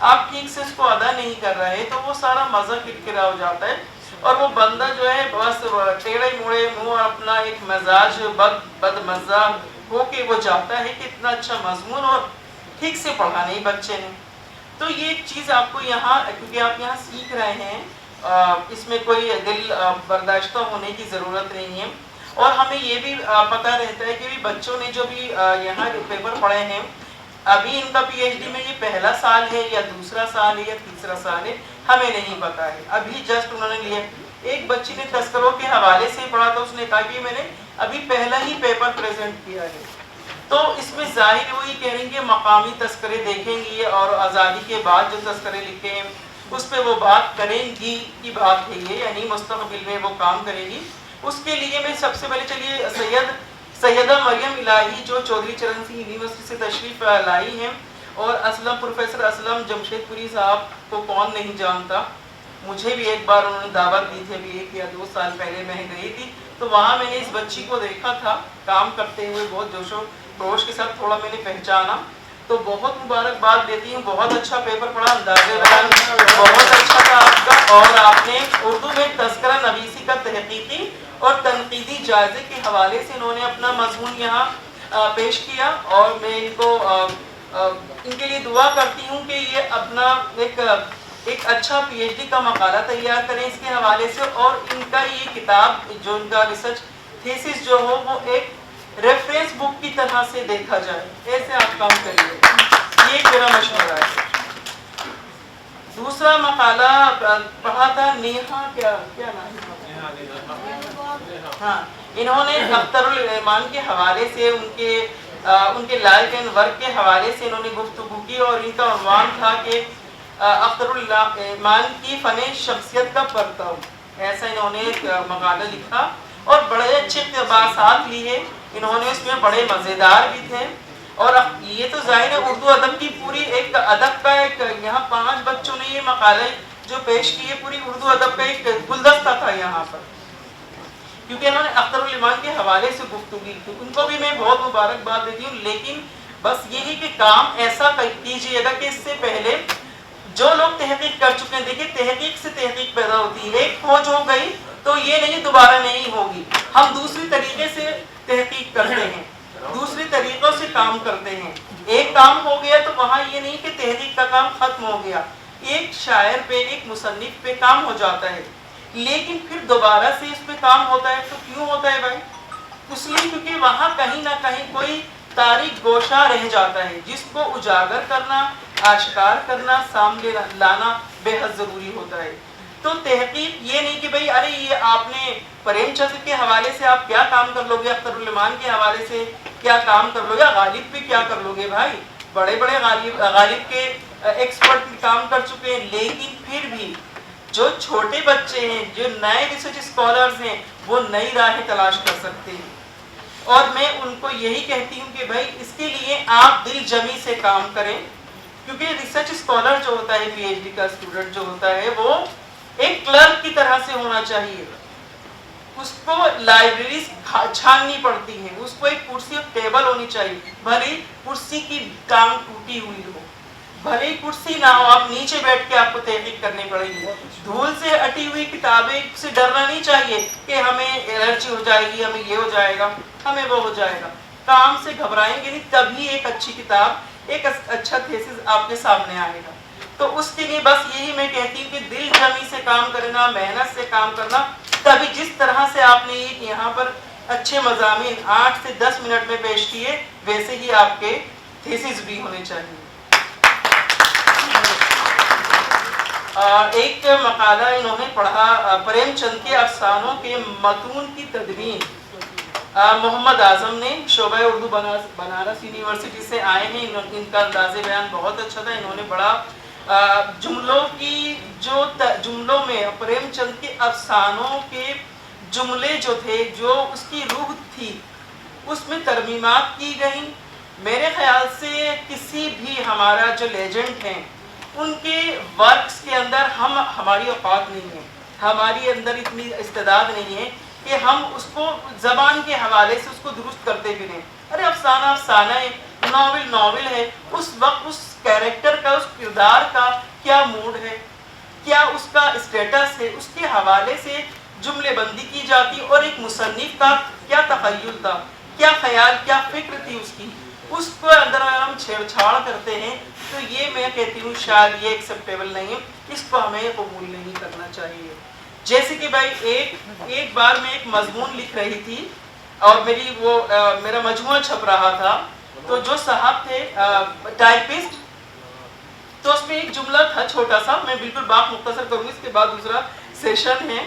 آپ ٹھیک سے اس کو ادا نہیں کر رہے, تو وہ سارا مزہ کرکرا ہو جاتا ہے اور وہ بندہ جو ہے بس ٹیڑھے موڑے منہ اپنا ایک مزاج بد مزہ ہو کے وہ جاتا ہے کہ اتنا اچھا مضمون اور ٹھیک سے پڑھا نہیں بچے نے. تو یہ ایک چیز آپ کو یہاں, کیونکہ آپ یہاں سیکھ رہے ہیں, اس میں کوئی دل برداشتہ ہونے کی ضرورت نہیں ہے. اور ہمیں یہ بھی پتہ رہتا ہے کہ بچوں نے جو بھی یہاں پیپر پڑھے ہیں, ابھی ان کا پی ایچ ڈی میں یہ پہلا سال ہے یا دوسرا سال ہے یا تیسرا سال ہے, ہمیں نہیں پتا ہے. ابھی جسٹ انہوں نے لیا. ایک بچی نے تذکروں کے حوالے سے پڑھا تھا, اس نے کہا کہ میں نے ابھی پہلا ہی پیپر پریزنٹ کیا ہے. تو اس میں ظاہر وہی کہہ رہی ہیں کہ مقامی تذکرے دیکھیں گی اور آزادی کے بعد جو تذکرے لکھے ہیں اس پہ وہ بات کریں گی کی بات ہے یہ, یعنی مستقبل میں وہ کام کرے گی. اس کے لیے میں سب سے پہلے چلیے سیدہ مریم الہی جو چودھری چرن سنگھ یونیورسٹی سے تشریف لائی ہیں, اور پروفیسر اسلم جمشید پوری صاحب کو کون نہیں جانتا. مجھے بھی ایک بار انہوں نے دعوت دی تھی, ابھی 1 یا 2 سال پہلے میں گئی تھی, تو وہاں میں نے اس بچی کو دیکھا تھا کام کرتے ہوئے, بہت جوش و خروش کے ساتھ تھوڑا میں نے پہچانا. تو بہت مبارکباد دیتی ہوں, بہت اچھا پیپر پڑھا, اندازے بیان بہت اچھا تھا آپ کا, اور آپ نے اردو میں تذکرہ نویسی کا تحقیقی اور تنقیدی جائزے کے حوالے سے انہوں نے اپنا مضمون یہاں پیش کیا، اور میں ان کو ان کے لیے دعا کرتی ہوں کہ یہ اپنا ایک اچھا پی ایچ ڈی کا مقالہ تیار کریں اس کے حوالے سے، اور ان کا یہ کتاب جو ان کا ریسرچ تھیسس جو ہو وہ ایک ریفرنس بک کی طرح سے دیکھا جائے، ایسے آپ کام کریے، یہ ایک میرا مشورہ ہے۔ دوسرا مقالہ پڑھا تھا نیہا کیا نام ہے؟ ہاں، انہوں نے اختر الایمان کے حوالے سے ان کے لائف اینڈ ورک کے حوالے سے انہوں نے گفتگو کی، اور ان کا عنوان تھا کہ اختر الایمان کی فن شخصیت کا پرتو، ایسا انہوں نے ایک مقالہ لکھا، اور بڑے اچھے اقتباسات لیے انہوں نے، اس میں بڑے مزیدار بھی تھے، اور یہ تو ظاہر ہے اردو ادب کی پوری ایک ادب کا ایک، یہاں 5 بچوں نے یہ مقالے جو پیش کیے، پوری اردو ادب کا ایک گلدستہ تھا یہاں پر، کیونکہ انہوں نے اختر الایمان کے حوالے سے گفتگو کی، ان کو بھی میں بہت مبارکباد دیتی ہوں، لیکن بس یہی کہ کام ایسا کیجیے گا کہ اس سے پہلے جو لوگ تحقیق کر چکے ہیں، دیکھیے تحقیق سے تحقیق پیدا ہوتی ہے، ایک کھوج ہو گئی تو یہ نہیں دوبارہ نہیں ہوگی، ہم دوسری طریقے سے تحقیق کرتے ہیں، دوسری طریقوں سے کام کرتے ہیں، ایک کام ہو گیا تو وہاں یہ نہیں کہ تحقیق کا کام ختم ہو گیا، ایک شاعر پہ ایک مصنف پہ کام ہو جاتا ہے، لیکن پھر دوبارہ سے اس پہ کام ہوتا ہے، تو کیوں ہوتا ہے بھائی؟ اس لیے کیونکہ وہاں کہیں نہ کہیں کوئی تاریک گوشہ رہ جاتا ہے جس کو اجاگر کرنا، آشکار کرنا، سامنے لانا بے حد ضروری ہوتا ہے۔ تو تحقیق یہ نہیں کہ بھئی ارے یہ آپ نے پریم چند کے حوالے سے آپ کیا کام کر لو گے، اختر الایمان کے حوالے سے کیا کام کر لو گے، غالب پہ کیا کر لو گے، بھائی بڑے بڑے غالب کے ایکسپرٹ کام کر چکے ہیں، لیکن پھر بھی جو چھوٹے بچے ہیں، جو نئے ریسرچ اسکالرز ہیں، وہ نئی راہیں تلاش کر سکتے ہیں، اور میں ان کو یہی کہتی ہوں کہ بھائی اس کے لیے آپ دل جمی سے کام کریں، کیونکہ ریسرچ اسکالر جو ہوتا ہے، پی ایچ ڈی کا اسٹوڈنٹ جو ہوتا ہے، وہ ایک کلرک کی طرح سے ہونا چاہیے، اس کو لائبریریز چھاننی پڑتی ہیں، اس کو ایک کرسی اور ٹیبل ہونی چاہیے، بھلے کرسی کی ٹانگ ٹوٹی ہوئی ہو، بھلے کرسی نہ ہو، آپ نیچے بیٹھ کے آپ کو تحقیق کرنی پڑے گی، دھول سے اٹی ہوئی کتابیں سے ڈرنا نہیں چاہیے کہ ہمیں الرجی ہو جائے گی، ہمیں یہ ہو جائے گا، ہمیں وہ ہو جائے گا، کام سے گھبرائیں گے نہیں، تبھی ایک اچھی کتاب، ایک اچھا تھیسس آپ کے سامنے آئے گا۔ تو اس کے لیے بس یہی میں کہتی ہوں کہ دل جمی سے کام کرنا، محنت سے کام کرنا، تبھی جس طرح سے آپ نے یہاں پر اچھے مضامین 8 سے 10 منٹ میں پیش کیے، ویسے ہی آپ کے تھیسس بھی ہونے چاہیے۔ ایک مقالہ انہوں نے پڑھا پریم چند کے افسانوں کے متون کی تدوین، محمد اعظم نے، شعبہ اردو بنارس یونیورسٹی سے آئے ہیں، ان کا انداز بیان بہت اچھا تھا، انہوں نے بڑا جملوں میں پریم چند کے افسانوں کے جملے جو تھے، جو اس کی روح تھی، اس میں ترمیمات کی گئیں۔ میرے خیال سے کسی بھی ہمارا جو لیجنڈ ہیں، ان کے ورکس کے اندر ہماری اوقات نہیں ہے، ہماری اندر اتنی استعداد نہیں ہے کہ ہم اس کو زبان کے حوالے سے اس کو درست کرتے بھی نہیں۔ ارے افسانہ افسانہ ہے، ناول ناول ہے، اس وقت اس کیریکٹر کا، اس کردار کا کیا موڈ ہے، کیا اس کا اسٹیٹس ہے، اس کے حوالے سے جملے بندی کی جاتی، اور ایک مصنف کا کیا تخیل تھا، کیا خیال، کیا فکر تھی اس کی، اس کو اندر ہم چھیڑ چھاڑ کرتے ہیں، تو یہ میں کہتی ہوں شاید یہ ایکسیپٹیبل نہیں ہے، اس کو ہمیں قبول نہیں کرنا چاہیے۔ جیسے کہ بھائی ایک بار میں ایک مضمون لکھ رہی تھی، اور میرا مجموعہ چھپ رہا تھا، تو جو صاحب تھے ٹائپسٹ، تو اس میں ایک جملہ تھا چھوٹا سا، میں بالکل بات مختصر کروں گی، اس کے بعد دوسرا سیشن ہے۔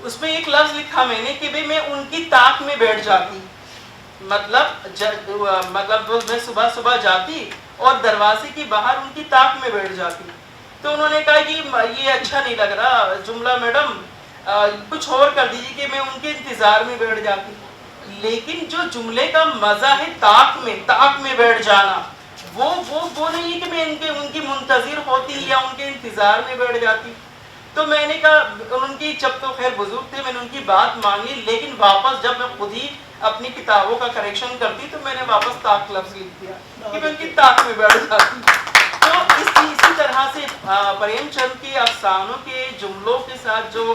اس میں ایک لفظ لکھا میں نے کہ بھئی میں ان کی طاق میں بیٹھ جاتی، مطلب میں صبح جاتی اور دروازے کے باہر ان کی طاق میں بیٹھ جاتی۔ تو انہوں نے کہا کہ یہ اچھا نہیں لگ رہا جملہ میڈم، کچھ اور کر دیجیے کہ میں ان کے انتظار میں بیٹھ جاتی۔ لیکن جو جملے کا مزہ ہے طاق میں بیٹھ جانا، وہ نہیں ہے کہ میں ان کی منتظر ہوتی یا ان کے انتظار میں بیٹھ جاتی۔ تو میں نے کہا، ان کی جب تو خیر بزرگ تھے، میں نے ان کی بات مان لی، لیکن واپس جب میں خود ہی اپنی کتابوں کا کریکشن کرتی تو میں نے واپس طاق لفظ لکھ دیا کہ میں ان کی طاق میں بیٹھ جاتی۔ تو اسی طرح سے پریم چند کے افسانوں کے جملوں کے ساتھ جو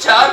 4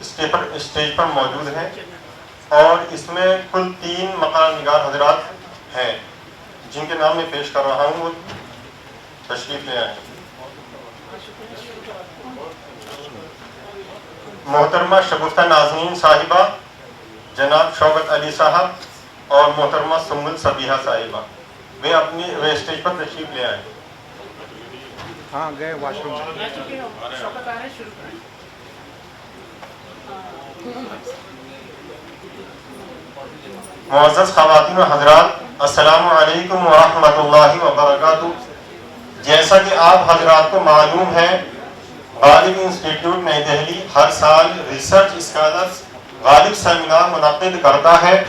اسٹیج پر موجود ہیں اور اس میں کل 3 مقالہ نگار حضرات ہیں جن کے نام میں پیش کر رہا ہوں، وہ تشریف لے آئیں۔ محترمہ شگفتہ نازنین صاحبہ جناب شوکت علی صاحب اور محترمہ سنبل صبیحہ صاحبہ، وہ اسٹیج پر تشریف لے آئیں۔ ہاں گئے واش روم۔ معزز خواتین و حضرات، السلام علیکم ورحمۃ اللہ وبرکاتہ۔ جیسا کہ آپ حضرات کو معلوم ہے، غالب انسٹیٹیوٹ نئی دہلی ہر سال ریسرچ اسکالرز غالب سیمینار منعقد کرتا ہے۔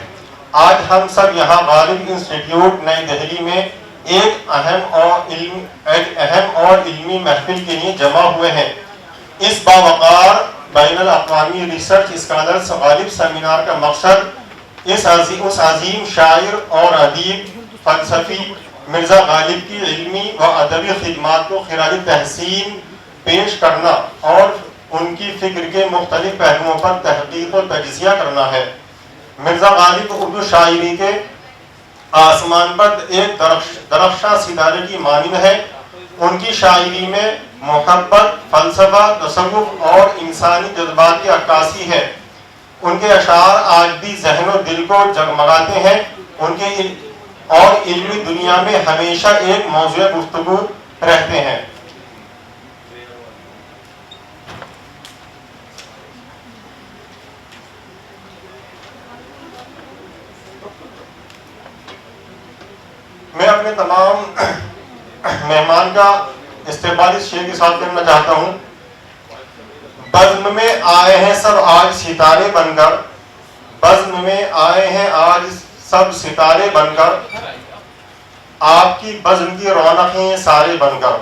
آج ہم سب یہاں غالب انسٹیٹیوٹ نئی دہلی میں ایک اہم اور علمی محفل کے لیے جمع ہوئے ہیں۔ اس باوقار بین الاقوامی ریسرچ اسکالرز غالب سیمینار کا مقصد اس عظیم شاعر اور ادیب فلسفی مرزا غالب کی علمی و ادبی خدمات کو خراج تحسین پیش کرنا اور ان کی فکر کے مختلف پہلوؤں پر تحقیق و تجزیہ کرنا ہے۔ مرزا غالب اردو شاعری کے آسمان پر ایک درخشاں ستارے کی مانند ہے۔ ان کی شاعری میں محبت، فلسفہ، تصوف اور انسانی جذبات کی عکاسی ہے۔ ان کے اشعار آج بھی ذہن و دل کو جگمگاتے ہیں، ان کے اور علمی دنیا میں ہمیشہ ایک موضوع گفتگو رہتے ہیں۔ میں اپنے تمام مہمان کا استقبال اس شعر کے ساتھ کرنا چاہتا ہوں۔ بزم میں آئے ہیں سب آج ستارے بن کر، بزم میں آئے ہیں آج سب ستارے بن کر، آپ کی بزم کی رونقیں سارے بن کر۔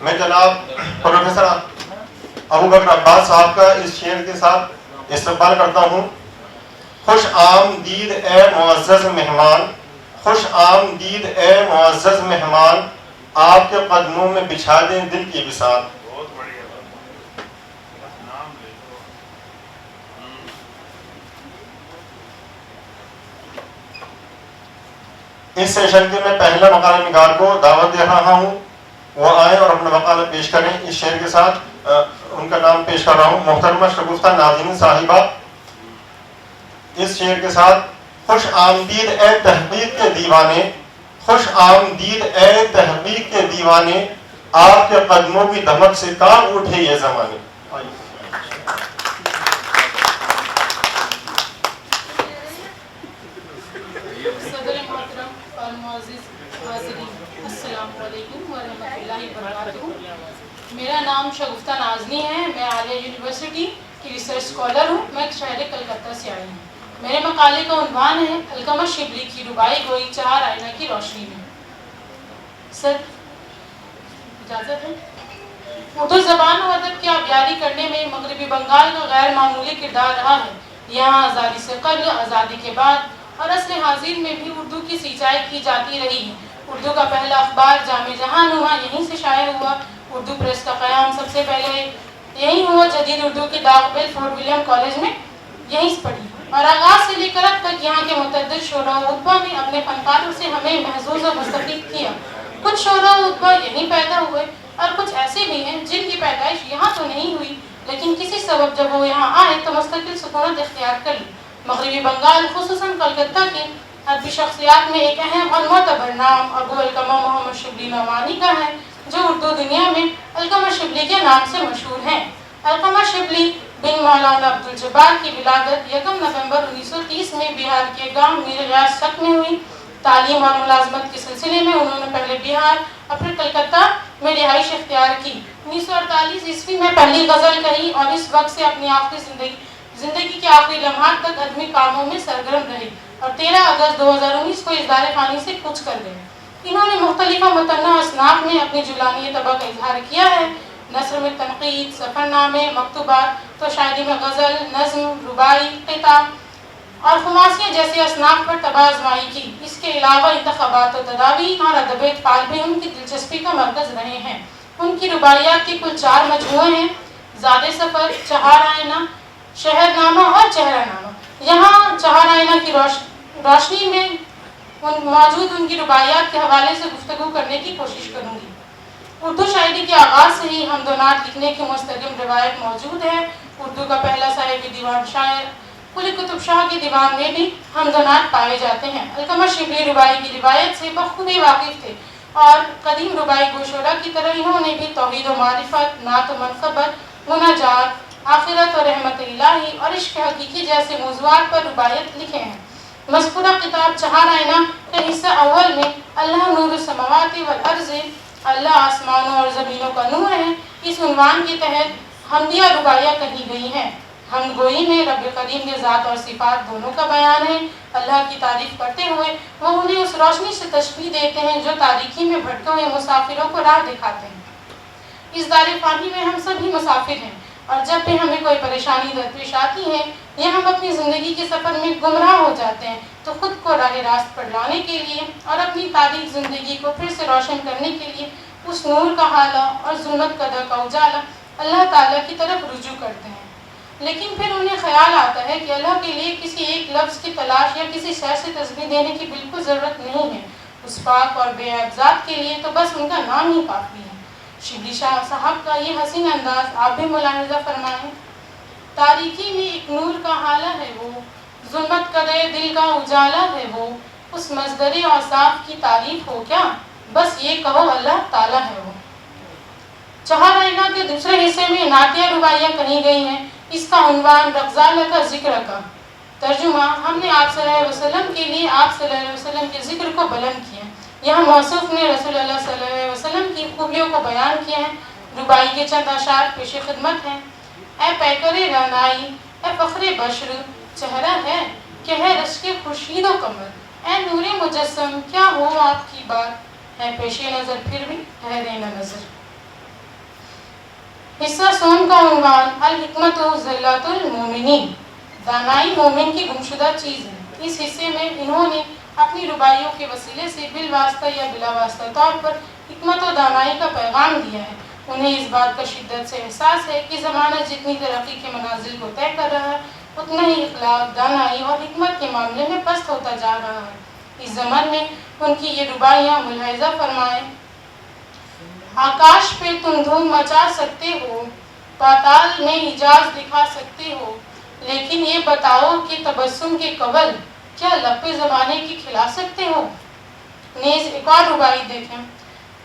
میں جناب پروفیسر ابوبکر عباس صاحب کا اس شعر کے ساتھ استقبال کرتا ہوں۔ خوش آمدید اے معزز مہمان، خوش آمدید اے معزز مہمان، آپ کے قدموں میں بچھا دیں دل کی بساط۔ اس سیشن کے میں پہلا مقالہ نگار کو دعوت دے رہا ہوں، وہ آئیں اور اپنا مقالہ پیش کریں۔ اس شعر کے ساتھ ان کا نام پیش کر رہا ہوں، محترمہ شگفتہ نازنین صاحبہ۔ اس شعر کے ساتھ: خوش آمدید اے تحقیق کے دیوانے، خوش آمدید اے تحقیق کے دیوانے، آپ کے قدموں کی دھمک سے کانپ اٹھے یہ زمانے۔ صدر محترم اور معزز حاضرین، السلام علیکم ورحمۃ اللہ وبرکاتہ۔ میرا نام شگفتہ نازنین ہے، میں عالیہ یونیورسٹی کی ریسرچ اسکالر ہوں، میں شہر کلکتہ سے آئی ہوں۔ میرے مقالے کا عنوان ہے القمہ شبلی کی رباعی گوئی چہار آئینہ کی روشنی میں۔ سر اجازت ہے؟ اردو زبان و ادب کی آبیاری کرنے میں مغربی بنگال کا غیر معمولی کردار رہا ہے۔ یہاں آزادی سے قبل، آزادی کے بعد اور عصر حاضر میں بھی اردو کی سینچائی کی جاتی رہی ہے۔ اردو کا پہلا اخبار جامع جہان ہوا، یہیں سے شائع ہوا۔ اردو پریس کا قیام سب سے پہلے یہیں ہوا۔ جدید اردو کی داخل فورٹ ولیم کالج میں یہیں سے پڑھی، اور آغاز سے لے کر اب تک یہاں کے متعدد شعراء و ادبا نے اپنے فنکاروں سے ہمیں محظوظ و مستفید کیا۔ کچھ شعراء و ادبا یہیں پیدا ہوئے اور کچھ ایسے بھی ہیں جن کی پیدائش یہاں تو نہیں ہوئی، لیکن کسی سبب جب وہ یہاں آئے تو مستقل سکونت اختیار کر لی۔ مغربی بنگال خصوصاً کلکتہ کے ادبی شخصیات میں ایک اہم اور معتبر نام ابو القمہ محمد شبلی نعمانی کا ہے، جو اردو دنیا میں القمہ شبلی کے نام سے مشہور ہیں۔ القمہ شبلی بن مولانا عبدالجبار کی ولادت 1 نومبر 1930 میں بہار کے گاؤں میر غیاث شک میں ہوئی۔ تعلیم اور ملازمت کے سلسلے میں انہوں نے پہلے بہار اور پھر کلکتہ میں رہائش اختیار کی۔ 1948 عیسوی میں پہلی غزل کہی اور اس وقت سے اپنی آخری زندگی کے آخری لمحات تک ادبی کاموں میں سرگرم رہی اور 13 اگست 2019 کو اصدار خانی سے کوچ کر گئے۔ انہوں نے مختلف و متنوع اصناف میں اپنی جولانی طبع کا اظہار کیا ہے۔ نثر میں تنقید، سفر نامے، مکتوبات، تو شاعری میں غزل، نظم، رباعی، قطع اور خماسیاں جیسے اصناف پر طبع آزمائی کی۔ اس کے علاوہ انتخابات و تدابیر اور ادب اطفال بھی ان کی دلچسپی کا مرکز رہے ہیں۔ ان کی رباعیات کے کل 4 مجموعے ہیں: زاد سفر، چہار آئینہ، شہر نامہ اور چہرہ نامہ. یہاں چہار آئینہ کی روشنی میں موجود ان کی رباعیات کے حوالے سے گفتگو کرنے کی کوشش کروں گی. اردو شاعری کے آغاز سے ہی حمد و نعت لکھنے کی مستقیم روایت موجود ہے. اردو کا پہلا صاحب دیوان شاعر قلی قطب شاہ کے دیوان میں بھی حمد و نعت پائے جاتے ہیں. علقمہ شبلی رباعی کی روایت سے بخوبی واقف تھے اور قدیم رباعی گوشورا کی طرح انہوں نے بھی توحید و معرفت، نعت و منقبت، مناجات، آخرت اور رحمت الہی اور عشق حقیقی جیسے موضوعات پر رباعیت لکھے ہیں. مذکورہ کتاب چہار آئینہ کے حصہ اول میں اللہ نور السماوات والارض، اللہ آسمانوں اور زمینوں کا نور ہے، اس عنوان کے تحت حمدیہ رباعیہ کہی گئی ہیں. حمد گوئی میں رب کریم کے ذات اور صفات دونوں کا بیان ہے. اللہ کی تعریف کرتے ہوئے وہ انہیں اس روشنی سے تشبیہ دیتے ہیں جو تاریکی میں بھٹکے ہوئے مسافروں کو راہ دکھاتے ہیں. اس دار فانی میں ہم سبھی مسافر ہیں اور جب بھی ہمیں کوئی پریشانی درپیش آتی ہے یا ہم اپنی زندگی کے سفر میں گمراہ ہو جاتے ہیں تو خود کو راہ راست پر لانے کے لیے اور اپنی تاریک زندگی کو پھر سے روشن کرنے کے لیے اس نور کا حالہ اور ظلمت قدر کا اجالا اللہ تعالیٰ کی طرف رجوع کرتے ہیں. لیکن پھر انہیں خیال آتا ہے کہ اللہ کے لیے کسی ایک لفظ کی تلاش یا کسی شے سے تسبیح دینے کی بالکل ضرورت نہیں ہے. اس پاک اور بے عیب ذات کے لیے تو بس ان کا نام ہی کافی ہے. شبلی شاہ صاحب کا یہ حسین انداز آپ بھی ملاحظہ فرمائیں. تاریکی میں ایک نور کا حالہ ہے وہ، ظلمت کرے دل کا اجالا ہے وہ، اس مصدر اوصاف کی تعریف ہو کیا، بس یہ کہو اللہ تعالیٰ ہے وہ. چہار آئینہ کے دوسرے حصے میں نعتیہ رباعیہ کہی گئی ہیں. اس کا عنوان رغزالہ کا ذکر کا. ترجمہ: ہم نے آپ صلی اللہ علیہ وسلم کے لیے آپ صلی اللہ علیہ وسلم کے ذکر کو بلند کیا. یہاں موصوف نے رسول اللہ صلی اللہ علیہ وسلم کی خوبیوں کو بیان کیا ہے. رباعی کے چند اشعار پیش خدمت ہیں. اے پیکر رعنائی، اے فخر بشر، چہرہ ہے کہ ہے رشک خورشید و قمر. اے نور مجسم، کیا ہو آپ کی بات، ہے پیش نظر پھر بھی ٹھہرے نہ نظر. حصہ سوم کا عنوان الحکمت و ذلات المومنین، دانائی مومن کی گمشدہ چیز ہے. اس حصے میں انہوں نے اپنی رباعیوں کے وسیلے سے بالواسطہ یا بلا واسطہ طور پر حکمت و دانائی کا پیغام دیا ہے. انہیں اس بات کا شدت سے احساس ہے کہ زمانہ جتنی ترقی کے منازل کو طے کر رہا ہے اتنا ہی اخلاق، دانائی اور حکمت کے معاملے میں پست ہوتا جا رہا ہے. اس زمان میں ان کی یہ رباعیاں ملاحظہ فرمائیں. آکاش پہ تم دھوم مچا سکتے ہو، پاتال میں اجاز دکھا سکتے ہو، لیکن یہ بتاؤ کہ تبسم کے قبل کیا لپے زمانے کی کھلا سکتے ہو. نیز ایک اور رباعی دیکھیں.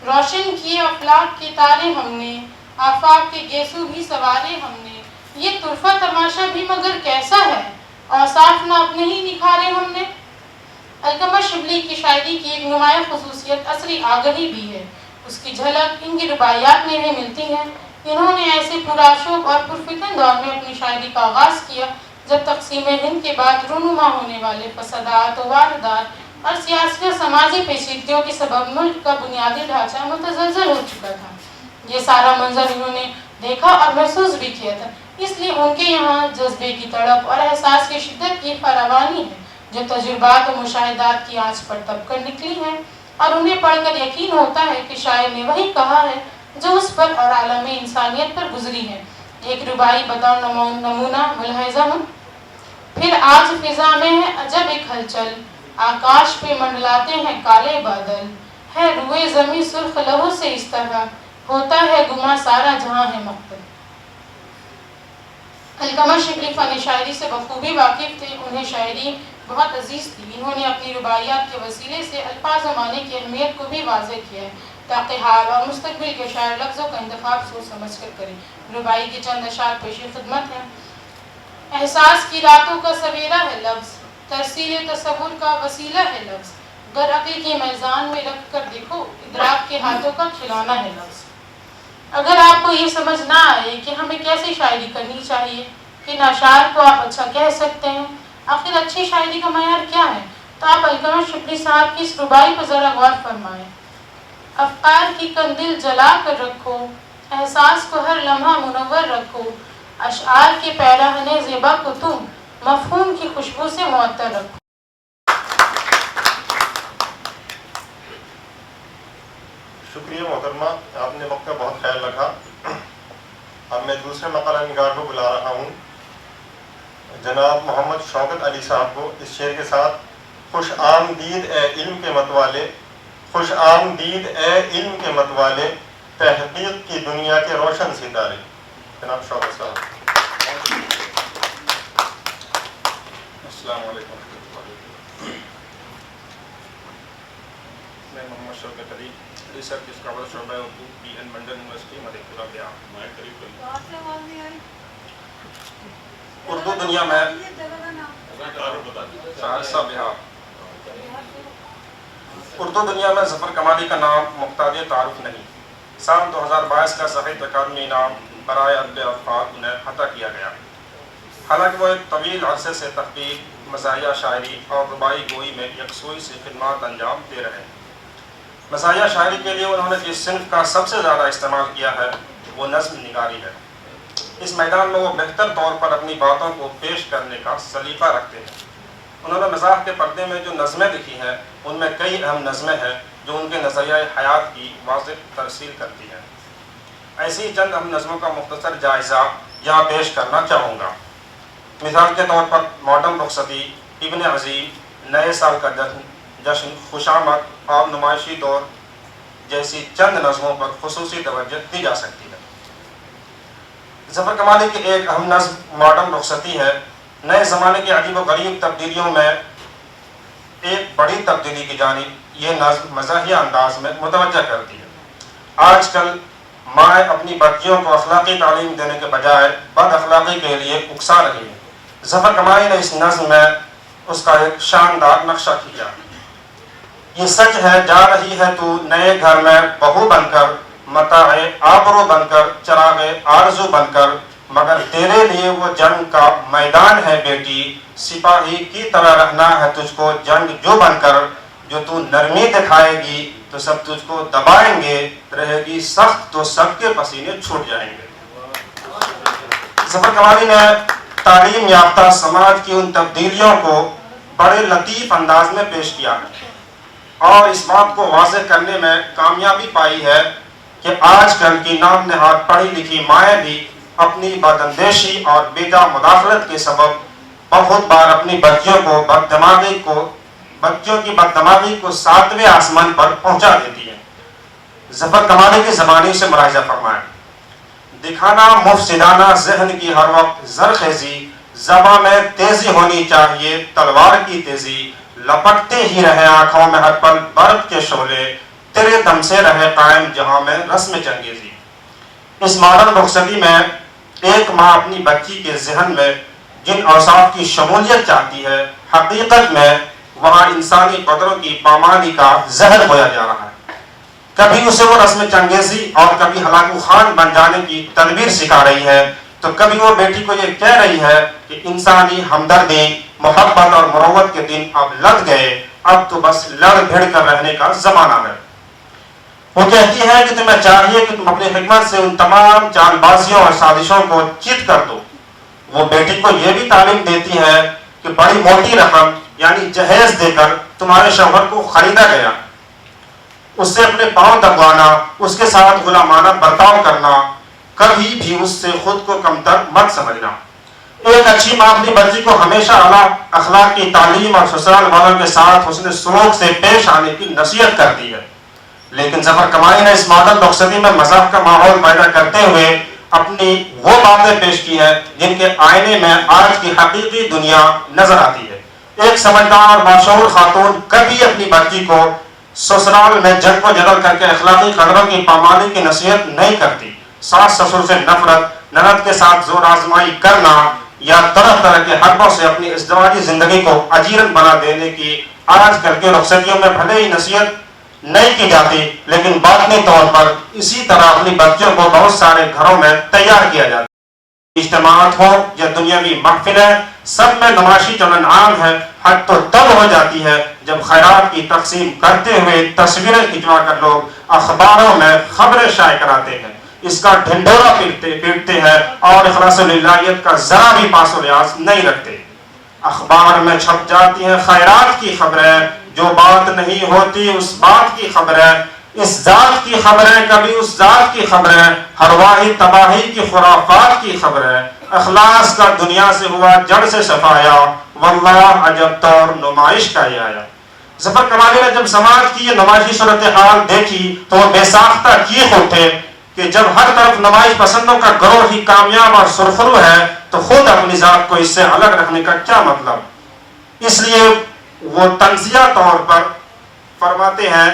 روشن کیے افلاک کے تارے ہم نے، آفاق کے گیسو بھی سوارے ہم نے. یہ طرفہ تماشا بھی مگر کیسا ہے، اوصاف نہ اپنے ہی نکھارے ہم نے. علقمہ شبلی کی شاعری کی ایک نمایاں خصوصیت عصری آگہی بھی ہے. اس کی جھلک ان کی رباعیات میں بھی ملتی ہے. انہوں نے ایسے پرآشوب اور پرفتن دور میں اپنی شاعری کا آغاز کیا جب تقسیم ہند کے بعد رونما ہونے والے فسادات و واردات اور سیاسی و سماجی پیچیدگیوں کے سبب ملک کا بنیادی ڈھانچہ متزلزل ہو چکا تھا. یہ سارا منظر انہوں نے دیکھا اور محسوس بھی کیا تھا. اس لیے ان کے یہاں جذبے کی تڑپ اور احساس کی شدت کی فراوانی ہے جو تجربات و مشاہدات کی آنچ پر تپ کر نکلی ہے، اور انہیں پڑھ کر یقین ہوتا ہے کہ شاعر نے وہی کہا ہے جو اس پر اور عالم انسانیت پر گزری ہے. ایک رباعی بطور نمونہ ملاحظہ ہوں. پھر آج فضا میں ہے عجب ایک ہلچل، آکاش پہ منڈلاتے ہیں کالے بادل، ہے روئے زمیں سرخ لہو سے اس طرح، ہوتا ہے گما سارا جہاں ہے مقتل. علقمہ شبلی فن شاعری سے بخوبی واقف تھے. انہیں شاعری بہت عزیز تھی. انہوں نے اپنی رباعیات کے وسیلے سے الفاظ و معنی کی اہمیت کو بھی واضح کیا ہے تاکہ حال اور مستقبل کے شاعر لفظوں کا انتخاب سوچ سمجھ کر کریں. رباعی کے چند اشعار پیش خدمت ہیں. احساس کی راتوں کا سویرا ہے لفظ، ترسیل تصور کا وسیلہ ہے لفظ، گر عقل کی میزان میں رکھ کر دیکھو ادراک کے ہاتھوں کا کھلانا ہے لفظ. اگر آپ کو یہ سمجھ نہ آئے کہ ہمیں کیسی شاعری کرنی چاہیے، کن اشعار کو آپ اچھا کہہ سکتے ہیں، آخر اچھی شاعری کا معیار کیا ہے، تو آپ علقمہ شبلی صاحب کی اس رباعی پر ذرا غور فرمائیں. افکار کی کندل جلا کر رکھو، احساس کو ہر لمحہ منور رکھو، اشعار کے پیراہن زیبا کو تم مفہوم کی خوشبو سے معطر رکھو. شکریہ محترمہ، آپ نے وقت کا بہت خیال رکھا. اب میں دوسرے مقالہ نگار کو بلا رہا ہوں، جناب محمد شوکت علی صاحب کو، اس شعر کے ساتھ: خوش آمدید اے علم کے متوالے، خوش آمدید اے علم کے متوالے، تحقیق کی دنیا کے روشن ستارے. جناب شوکت صاحب. السلام علیکم ورحمۃ اللہ. میں محمد شوکت علی، ریسرچ اسکالر شعبہ اردو PN منڈل یونیورسٹی مدھے پورہ بہار. اردو دنیا میں سہرسہ بہار. اردو دنیا میں ظفر کمالی کا نام مقتدی تعارف نہیں. سال 2022 کا صحیح اکادمی انعام برائے ادب الفاظ انہیں عطا کیا گیا. حالانکہ وہ ایک طویل عرصے سے تحقیق، مزاحیہ شاعری اور رباعی گوئی میں یکسوئی سے خدمات انجام دے رہے ہیں. مزاحیہ شاعری کے لیے انہوں نے جس صنف کا سب سے زیادہ استعمال کیا ہے وہ نظم نگاری ہے. اس میدان میں وہ بہتر طور پر اپنی باتوں کو پیش کرنے کا سلیقہ رکھتے ہیں. انہوں نے مزاح کے پردے میں جو نظمیں لکھی ہیں ان میں کئی اہم نظمیں ہیں جو ان کے نظریہ حیات کی واضح ترسیل کرتی ہیں. ایسی چند اہم نظموں کا مختصر جائزہ یہاں پیش کرنا چاہوں گا. مثال کے طور پر ماڈرن رخصتی، ابن عظیم، نئے سال کا جشن، خوشامد اور نمائشی دور جیسی چند نظموں پر خصوصی توجہ دی جا سکتی ہے. ظفر کمالی کی ایک اہم نظم ماڈرن رخصتی ہے. نئے زمانے کی عجیب و غریب تبدیلیوں میں ایک بڑی تبدیلی کی جانب یہ نظم مزاحیہ انداز میں متوجہ کرتی ہے. آج کل مائیں اپنی بچیوں کو اخلاقی تعلیم دینے کے بجائے بد اخلاقی کے لیے اکسا رہی ہیں. ظفر کمالی نے اس نظم میں اس کا ایک شاندار نقشہ کھینچا. یہ سچ ہے جا رہی ہے تو نئے گھر میں بہو بن کر، متاع آبرو بن کر، چراغ آرزو بن کر، مگر تیرے لیے وہ جنگ کا میدان ہے بیٹی، سپاہی کی طرح رہنا ہے تجھ کو جنگ جو بن کر، جو تو نرمی دکھائے گی تو سب تجھ کو دبائیں گے، رہے گی سخت تو سب کے پسینے چھوٹ جائیں گے. ظفر کمالی نے تعلیم یافتہ سماج کی ان تبدیلیوں کو بڑے لطیف انداز میں پیش کیا ہے اور اس بات کو واضح کرنے میں کامیابی پائی ہے کہ آج کل کی نام نہاد پڑھی لکھی مائیں بھی اپنی بداندیشی اور بیجا مداخلت کے سبب بہت بار اپنی بچیوں کی بددماغی کو 7ویں آسمان پر پہنچا دیتی ہیں. ظفر کمالی کی زبانی سے ملاحظہ فرمائیں: دکھانا مفسدانہ ذہن کی ہر وقت زرخیزی، زباں میں تیزی ہونی چاہیے تلوار کی تیزی، لپکتے ہی رہے آنکھوں میں ہر پل برق کے شعلے، تیرے دم سے رہے قائم جہاں میں رسم چنگیزی. اس ماڈرن رخصتی میں ایک ماں اپنی بچی کے ذہن میں جن اوصاف کی شمولیت چاہتی ہے، حقیقت میں وہاں انسانی قدروں کی پامالی کا زہر بویا جا رہا ہے. کبھی اسے وہ رسم چنگیزی اور کبھی ہلاکو خان بن جانے کی تدبیر سکھا رہی ہے، تو کبھی وہ بیٹی کو یہ کہہ رہی ہے کہ انسانی ہمدردی، محبت اور مروت کے دن اب لد گئے، اب تو بس لڑ بھیڑ کر رہنے کا زمانہ ہے. وہ کہتی ہے کہ تمہیں چاہیے کہ تم اپنی حکمت سے ان تمام چال بازیوں اور سازشوں کو چیت کر دو. وہ بیٹی کو یہ بھی تعلیم دیتی ہے کہ بڑی موٹی رقم یعنی جہیز دے کر تمہارے شوہر کو خریدا گیا، اس سے اپنے پاؤں دبوانا، اس کے ساتھ غلامانہ برتاؤ کرنا، کبھی بھی اس سے خود کو کمتر مت سمجھنا. ایک اچھی ماں اپنی بچی کو ہمیشہ اعلیٰ اخلاق کی تعلیم اور سسرال والوں کے ساتھ حسن سلوک سے پیش آنے کی نصیحت کرتی ہے. لیکن ظفر کمالی نے اس ماڈرن رخصتی میں مذاق کا ماحول پیدا کرتے ہوئے اپنی وہ باتیں پیش کی ہیں جن کے آئینے میں آج کی حقیقی دنیا نظر آتی ہے. ایک سمجھدار اور باشعور خاتون کبھی اپنی بچی کو سسرال میں جنگ و جدل کر کے اخلاقی قدروں کی پامالی کی نصیحت نہیں کرتی. ساس سسر سے نفرت، نند کے ساتھ زور آزمائی کرنا یا طرح طرح کے حربوں سے اپنی ازدواجی زندگی کو اجیرن بنا دینے کی آج کل کے رخصتیوں میں بھلے ہی نصیحت نہیں کی جاتی، لیکن باطنی طور پر اسی طرح اپنی بچیوں کو بہت سارے گھروں میں تیار کیا جاتا ہے. اجتماعات ہوں یا دنیاوی محفلیں، سب میں نمائشی چلن عام ہے. حد تو تب ہو جاتی ہے جب خیرات کی تقسیم کرتے ہوئے تصویریں کھنچوا کر لوگ اخباروں میں خبریں شائع کراتے ہیں، اس کا ڈھنڈورا پیٹتے ہیں اور اخلاص للہیت کا ذرا بھی پاس و لحاظ نہیں رکھتے. اخبار میں چھپ جاتی ہیں خیرات کی خبریں، جو بات نہیں ہوتی اس بات کی خبریں. اس ذات کی خبریں، کبھی اس ذات کی خبریں، ہر واحد تباہی کی خرافات کی خبریں، اخلاص کا دنیا سے ہوا جڑ سے صفایا، واللہ عجب طور نمائش کا یہ آیا۔ ظفر کمالی نے جب سماج کی یہ نمائشی صورتحال دیکھی تو وہ بے ساختہ کیے ہوتے کہ جب ہر طرف نمائش پسندوں کا گروہ ہی کامیاب اور سرخرو ہے تو خود اپنی ذات کو اس سے الگ رکھنے کا کیا مطلب؟ اس لیے وہ تنزیہ طور پر فرماتے ہیں،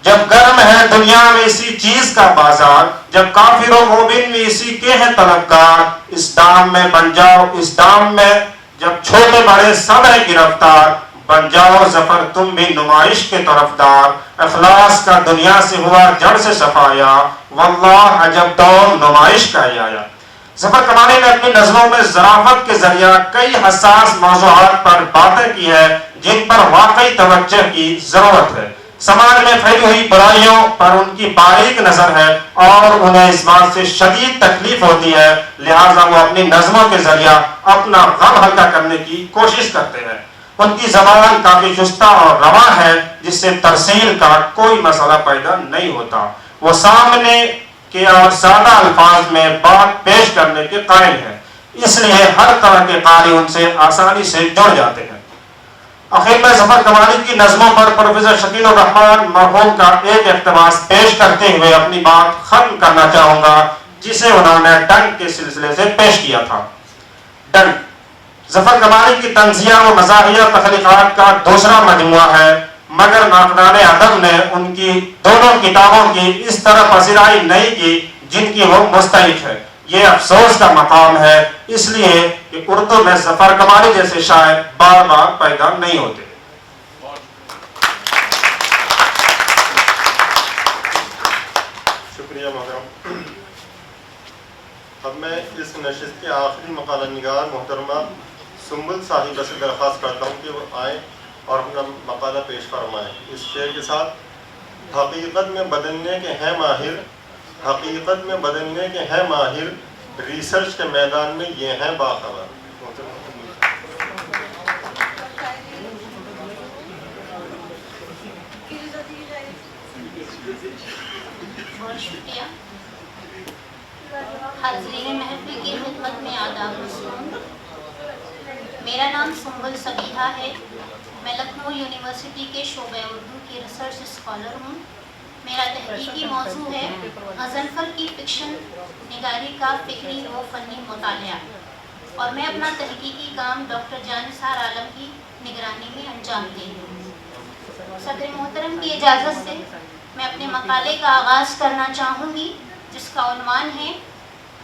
جب گرم ہے دنیا میں اسی چیز کا بازار، جب کافر و مومن بھی اسی کے ہیں طلبگار، اس دام میں بن جاؤ، اس دام میں جب چھوٹے بڑے سب ہیں گرفتار، بن جاؤ ظفر تم بھی نمائش کے طرفدار، اخلاص کا دنیا سے ہوا جڑ سے صفایا، واللہ عجب دور نمائش کا ہی آیا۔ ظفر کمالی نے اپنی نظموں میں ظرافت کے ذریعہ کئی حساس موضوعات پر باتیں کی ہے جن پر واقعی توجہ کی ضرورت ہے۔ سماج میں پھیلی ہوئی برائیوں پر ان کی باریک نظر ہے اور انہیں اس بات سے شدید تکلیف ہوتی ہے، لہٰذا وہ اپنی نظموں کے ذریعہ اپنا غم ہلکا کرنے کی کوشش کرتے ہیں۔ ان کی زبان کافی جستہ اور رواں ہے جس سے ترسیل کا کوئی مسئلہ پیدا نہیں ہوتا۔ وہ سامنے کے اور سادہ الفاظ میں بات پیش کرنے کے قائل ہیں، اس لیے ہر طرح کے قاری ان سے آسانی سے جڑ جاتے ہیں۔ آخر میں ظفر کمالی کی نظموں پر پروفیسر شکیل الرحمان مرحوم کا ایک اقتباس پیش کرتے ہوئے اپنی بات ختم کرنا چاہوں گا، جسے انہوں نے ڈنگ کے سلسلے سے پیش کیا تھا۔ ڈنگ ظفر کمالی کی تنزیہ و مزاحیہ تخلیقات کا دوسرا مجموعہ ہے، مگر ناقدان ادب نے ان کی دونوں کتابوں کی اس طرح پذیرائی نہیں کی جن کی وہ مستحق ہے۔ یہ افسوس کا مقام ہے، اس لیے کہ اردو میں ظفر کمالی جیسے شاعر بار بار پیدا نہیں ہوتے۔ شکریہ محترم۔ اب میں اس نشست کے آخری مقالہ نگار محترمہ سنبل صاحبہ سے درخواست کرتا ہوں کہ وہ آئیں اور اپنا مقالہ پیش فرمائیں اس شعر کے ساتھ۔ حقیقت میں بدلنے کے ہیں ماہر، حقیقت میں بدلنے کے ہیں ماہر، ریسرچ کے میدان میں یہ ہیں باخبر۔ بہت شکریہ۔ حاضرین محفل کی خدمت میں آداب رسوم۔ میرا نام سنبل صبیحہ ہے، میں لکھنؤ یونیورسٹی کے شعبہ اردو کی ریسرچ اسکالر ہوں۔ میرا تحقیقی موضوع ہے غضنفر کی فکشن نگاری کا فکری و فنی مطالعہ، اور میں اپنا تحقیقی کام ڈاکٹر جانثار عالم کی نگرانی میں انجام دے رہی ہوں۔ صدر محترم کی اجازت سے میں اپنے مقالے کا آغاز کرنا چاہوں گی، جس کا عنوان ہے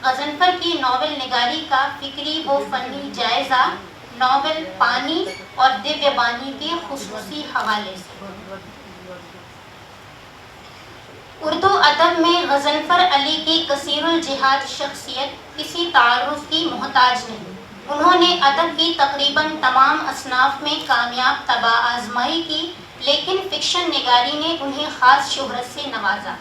غضنفر کی ناول نگاری کا فکری و فنی جائزہ، ناول پانی اور دیویہ بانی کے خصوصی حوالے سے۔ اردو ادب میں غضنفر علی کی کثیر الجہاد شخصیت کسی تعارف کی محتاج نہیں۔ انہوں نے ادب کی تقریباً تمام اصناف میں کامیاب طبع آزمائی کی، لیکن فکشن نگاری نے انہیں خاص شہرت سے نوازا۔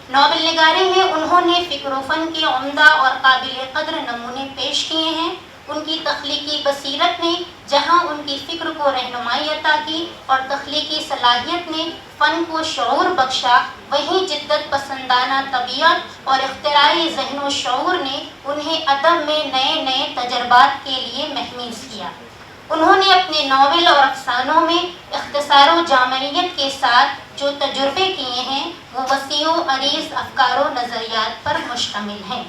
ناول نگاری میں انہوں نے فکر و فن کے عمدہ اور قابل قدر نمونے پیش کیے ہیں۔ ان کی تخلیقی بصیرت نے جہاں ان کی فکر کو رہنمائی عطا کی اور تخلیقی صلاحیت نے فن کو شعور بخشا، وہیں جدت پسندانہ طبیعت اور اختراعی ذہن و شعور نے انہیں ادب میں نئے نئے تجربات کے لیے مہمیز کیا۔ انہوں نے اپنے ناول اور افسانوں میں اختصار و جامعیت کے ساتھ جو تجربے کیے ہیں وہ وسیع و عریض افکار و نظریات پر مشتمل ہیں۔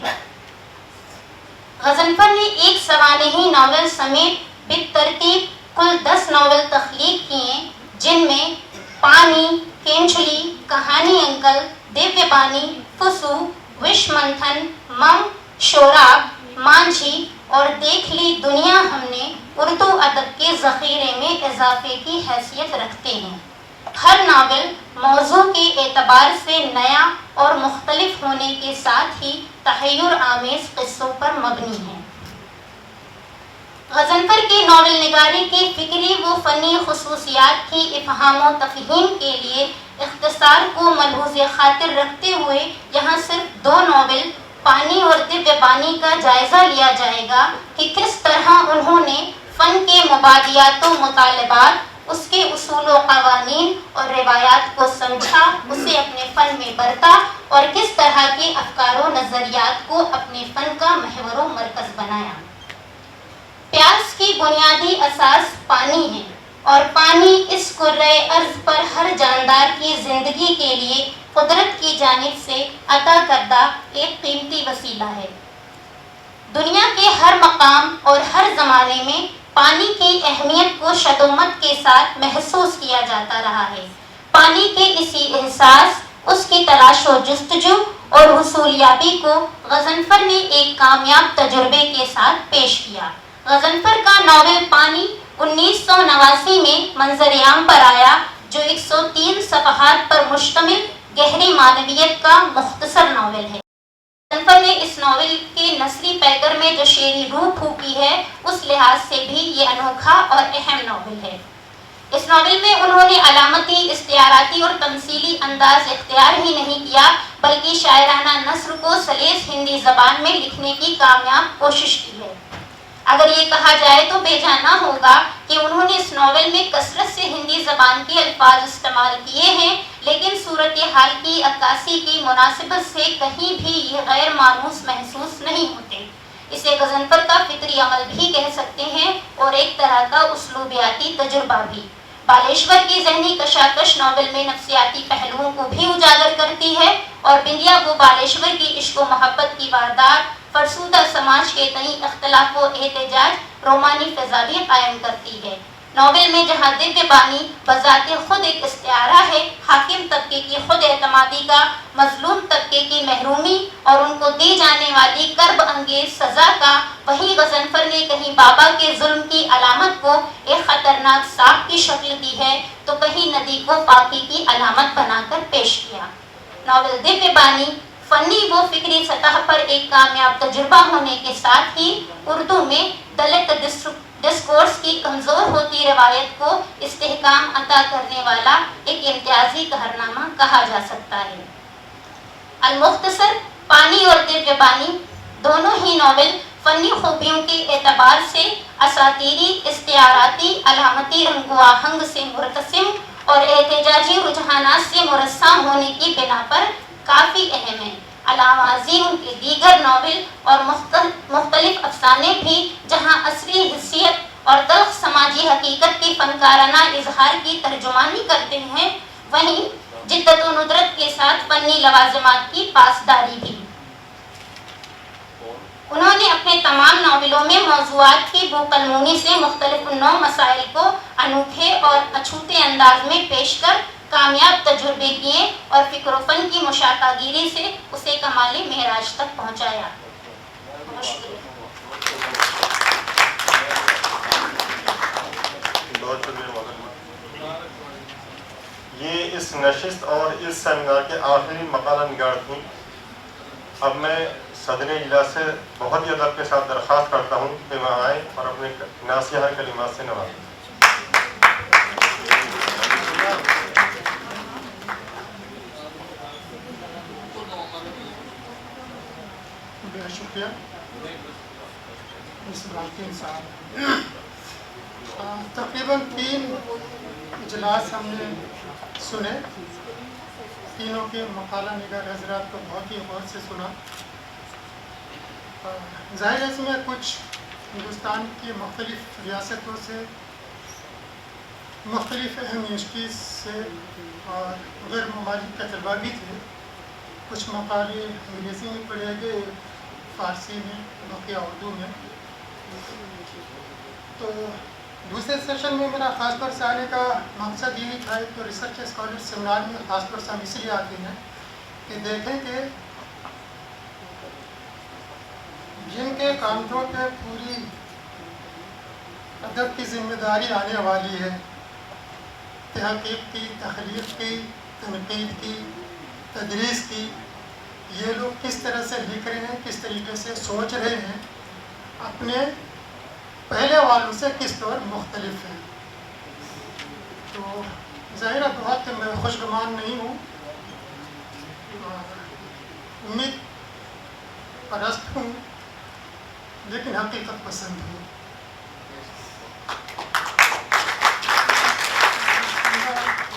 غضنفر نے ایک سوانحی ناول سمیت بالترتیب کل 10 ناول تخلیق کیے، جن میں پانی، کینچلی، کہانی انکل، دیویہ بانی، فسو، وش منتھن، مم، شوراب، مانجھی اور دیکھ لی دنیا ہم نے اردو ادب کے ذخیرے میں اضافے کی حیثیت رکھتے ہیں۔ ہر ناول موضوع کے اعتبار سے نیا اور مختلف ہونے کے ساتھ ہی تحیر آمیز قصوں پر مبنی ہے۔ غضنفر کی ناول نگاری کی فکری و فنی خصوصیات کی افہام و تفہیم کے لیے اختصار کو ملحوظ خاطر رکھتے ہوئے یہاں صرف 2 ناول پانی اور دیویہ بانی کا جائزہ لیا جائے گا کہ کس طرح انہوں نے فن کے مبادیات و مطالبات اس کے اصول و قوانین اور روایات کو سمجھا، اسے اپنے فن میں برتا اور کس طرح کے افکار و نظریات کو اپنے فن کا محور و مرکز بنایا۔ پیاس کی بنیادی اساس پانی ہے اور پانی اس کرۂ ارض پر ہر جاندار کی زندگی کے لیے قدرت کی جانب سے عطا کردہ ایک قیمتی وسیلہ ہے۔ دنیا کے ہر مقام اور ہر زمانے میں پانی کی اہمیت کو شدت کے ساتھ محسوس کیا جاتا رہا ہے۔ پانی کے اسی احساس، اس کی تلاش و جستجو اور حصولیابی کو غضنفر نے ایک کامیاب تجربے کے ساتھ پیش کیا۔ غضنفر کا ناول پانی 1989 میں منظر عام پر آیا، جو 103 صفحات پر مشتمل گہری معنویت کا مختصر ناول ہے۔ غضنفر نے اس ناول کے نثری پیکر میں جو شعری روح پھونکی ہے، اس لحاظ سے بھی یہ انوکھا اور اہم ناول ہے۔ اس ناول میں انہوں نے علامتی، استعاراتی اور تمثیلی انداز اختیار ہی نہیں کیا، بلکہ شاعرانہ نثر کو سلیس ہندی زبان میں لکھنے کی کامیاب کوشش کی ہے۔ اگر یہ کہا جائے تو بے جا نہ ہوگا کہ انہوں نے اس ناول میں کثرت سے ہندی زبان کے الفاظ استعمال کیے ہیں، لیکن صورتحال کی عکاسی کی مناسبت سے کہیں بھی یہ غیر مانوس محسوس نہیں ہوتے۔ اسے غضنفر کا فطری عمل بھی کہہ سکتے ہیں اور ایک طرح کا اسلوبیاتی تجربہ بھی۔ بالیشور کی ذہنی کشاکش ناول میں نفسیاتی پہلوؤں کو بھی اجاگر کرتی ہے اور بندیا کو بالیشور کی عشق و محبت کی واردات، فرسودہ سماج کے تئیں اختلاف و احتجاج، رومانی فضا بھی قائم کرتی ہے۔ ناول میں جہاں دیویہ بانی بذات خود ایک استعارہ ہے، حاکم طبقے کی خود اعتمادی کا، مظلوم طبقے کی محرومی اور ان کو دی جانے والی کرب انگیز سزا کا، وہیں غضنفر نے کہیں بابا کے ظلم کی علامت کو ایک خطرناک سانپ کی شکل دی ہے تو کہیں ندی کو پاکی کی علامت بنا کر پیش کیا۔ ناول دیویہ بانی فنی و فکری سطح پر ایک کامیاب تجربہ ہونے کے ساتھ ہی اردو میں دلت ڈسکورس کی کمزور ہوتی روایت کو استحکام عطا کرنے والا ایک امتیازی قہرنامہ کہا جا سکتا ہے۔ المختصر، پانی اور دیویہ بانی دونوں ہی ناول فنی خوبیوں کے اعتبار سے اساطیری، استعاراتی، علامتی رنگ و آہنگ سے مرتسم اور احتجاجی رجحانات سے مرصع ہونے کی بنا پر کافی اہم ہیں۔ علاوہ ازیں ان کے دیگر ناول اور مختلف افسانے بھی جہاں عصری حیثیت اور تلخ سماجی حقیقت کی فنکارانہ اظہار کی ترجمانی کرتے ہیں، وہیں جدت و ندرت کے ساتھ فنی لوازمات کی پاسداری بھی۔ انہوں نے اپنے تمام ناولوں میں موضوعات کی بوقلمونی سے مختلف النوع مسائل کو انوکھے اور اچھوتے انداز میں پیش کر کامیاب تجربے کیے اور فکر و فن کی مشاہدہ گیری سے اسے کمال معراج تک پہنچایا۔ یہ اس نشست اور اس سیمینار کے آخری مقالہ نگار تھیں۔ اب میں صدر اجلاس سے بہت ہی ادب کے ساتھ درخواست کرتا ہوں کہ وہ آئیں اور اپنے ناصحہ کلمات سے نوازیں۔ بہت شکریہ مصباح صاحب۔ تقریباً 3 اجلاس ہم نے سنے، تینوں کے مقالہ نگار حضرات کو بہت ہی غور سے سنا۔ ظاہر ہے اس میں کچھ ہندوستان کی مختلف ریاستوں سے، مختلف اہم یونیورسٹیز سے اور غیر ممالک کا طلباء بھی تھے۔ کچھ مقالے انگریزی میں پڑھے گئے، فارسی میں، بقیہ اردو میں۔ تو دوسرے سیشن میں میرا خاص طور سے آنے کا مقصد یہی تھا کہ ریسرچ اسکالر سیمینار میں خاص طور سے ہم اس لیے آتے ہیں کہ دیکھیں کہ جن کے کاندھوں پہ پوری ادب کی ذمہ داری آنے والی ہے، تحقیق کی، تخلیق کی، تنقید کی، تدریس کی، یہ لوگ کس طرح سے لکھ رہے ہیں، کس طریقے سے سوچ رہے ہیں، اپنے پہلے والوں سے کس طور مختلف ہیں۔ تو ظاہرہ بہت میں خوشگمان نہیں ہوں، امید پرست ہوں، لیکن حقیقت پسند ہوں۔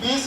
20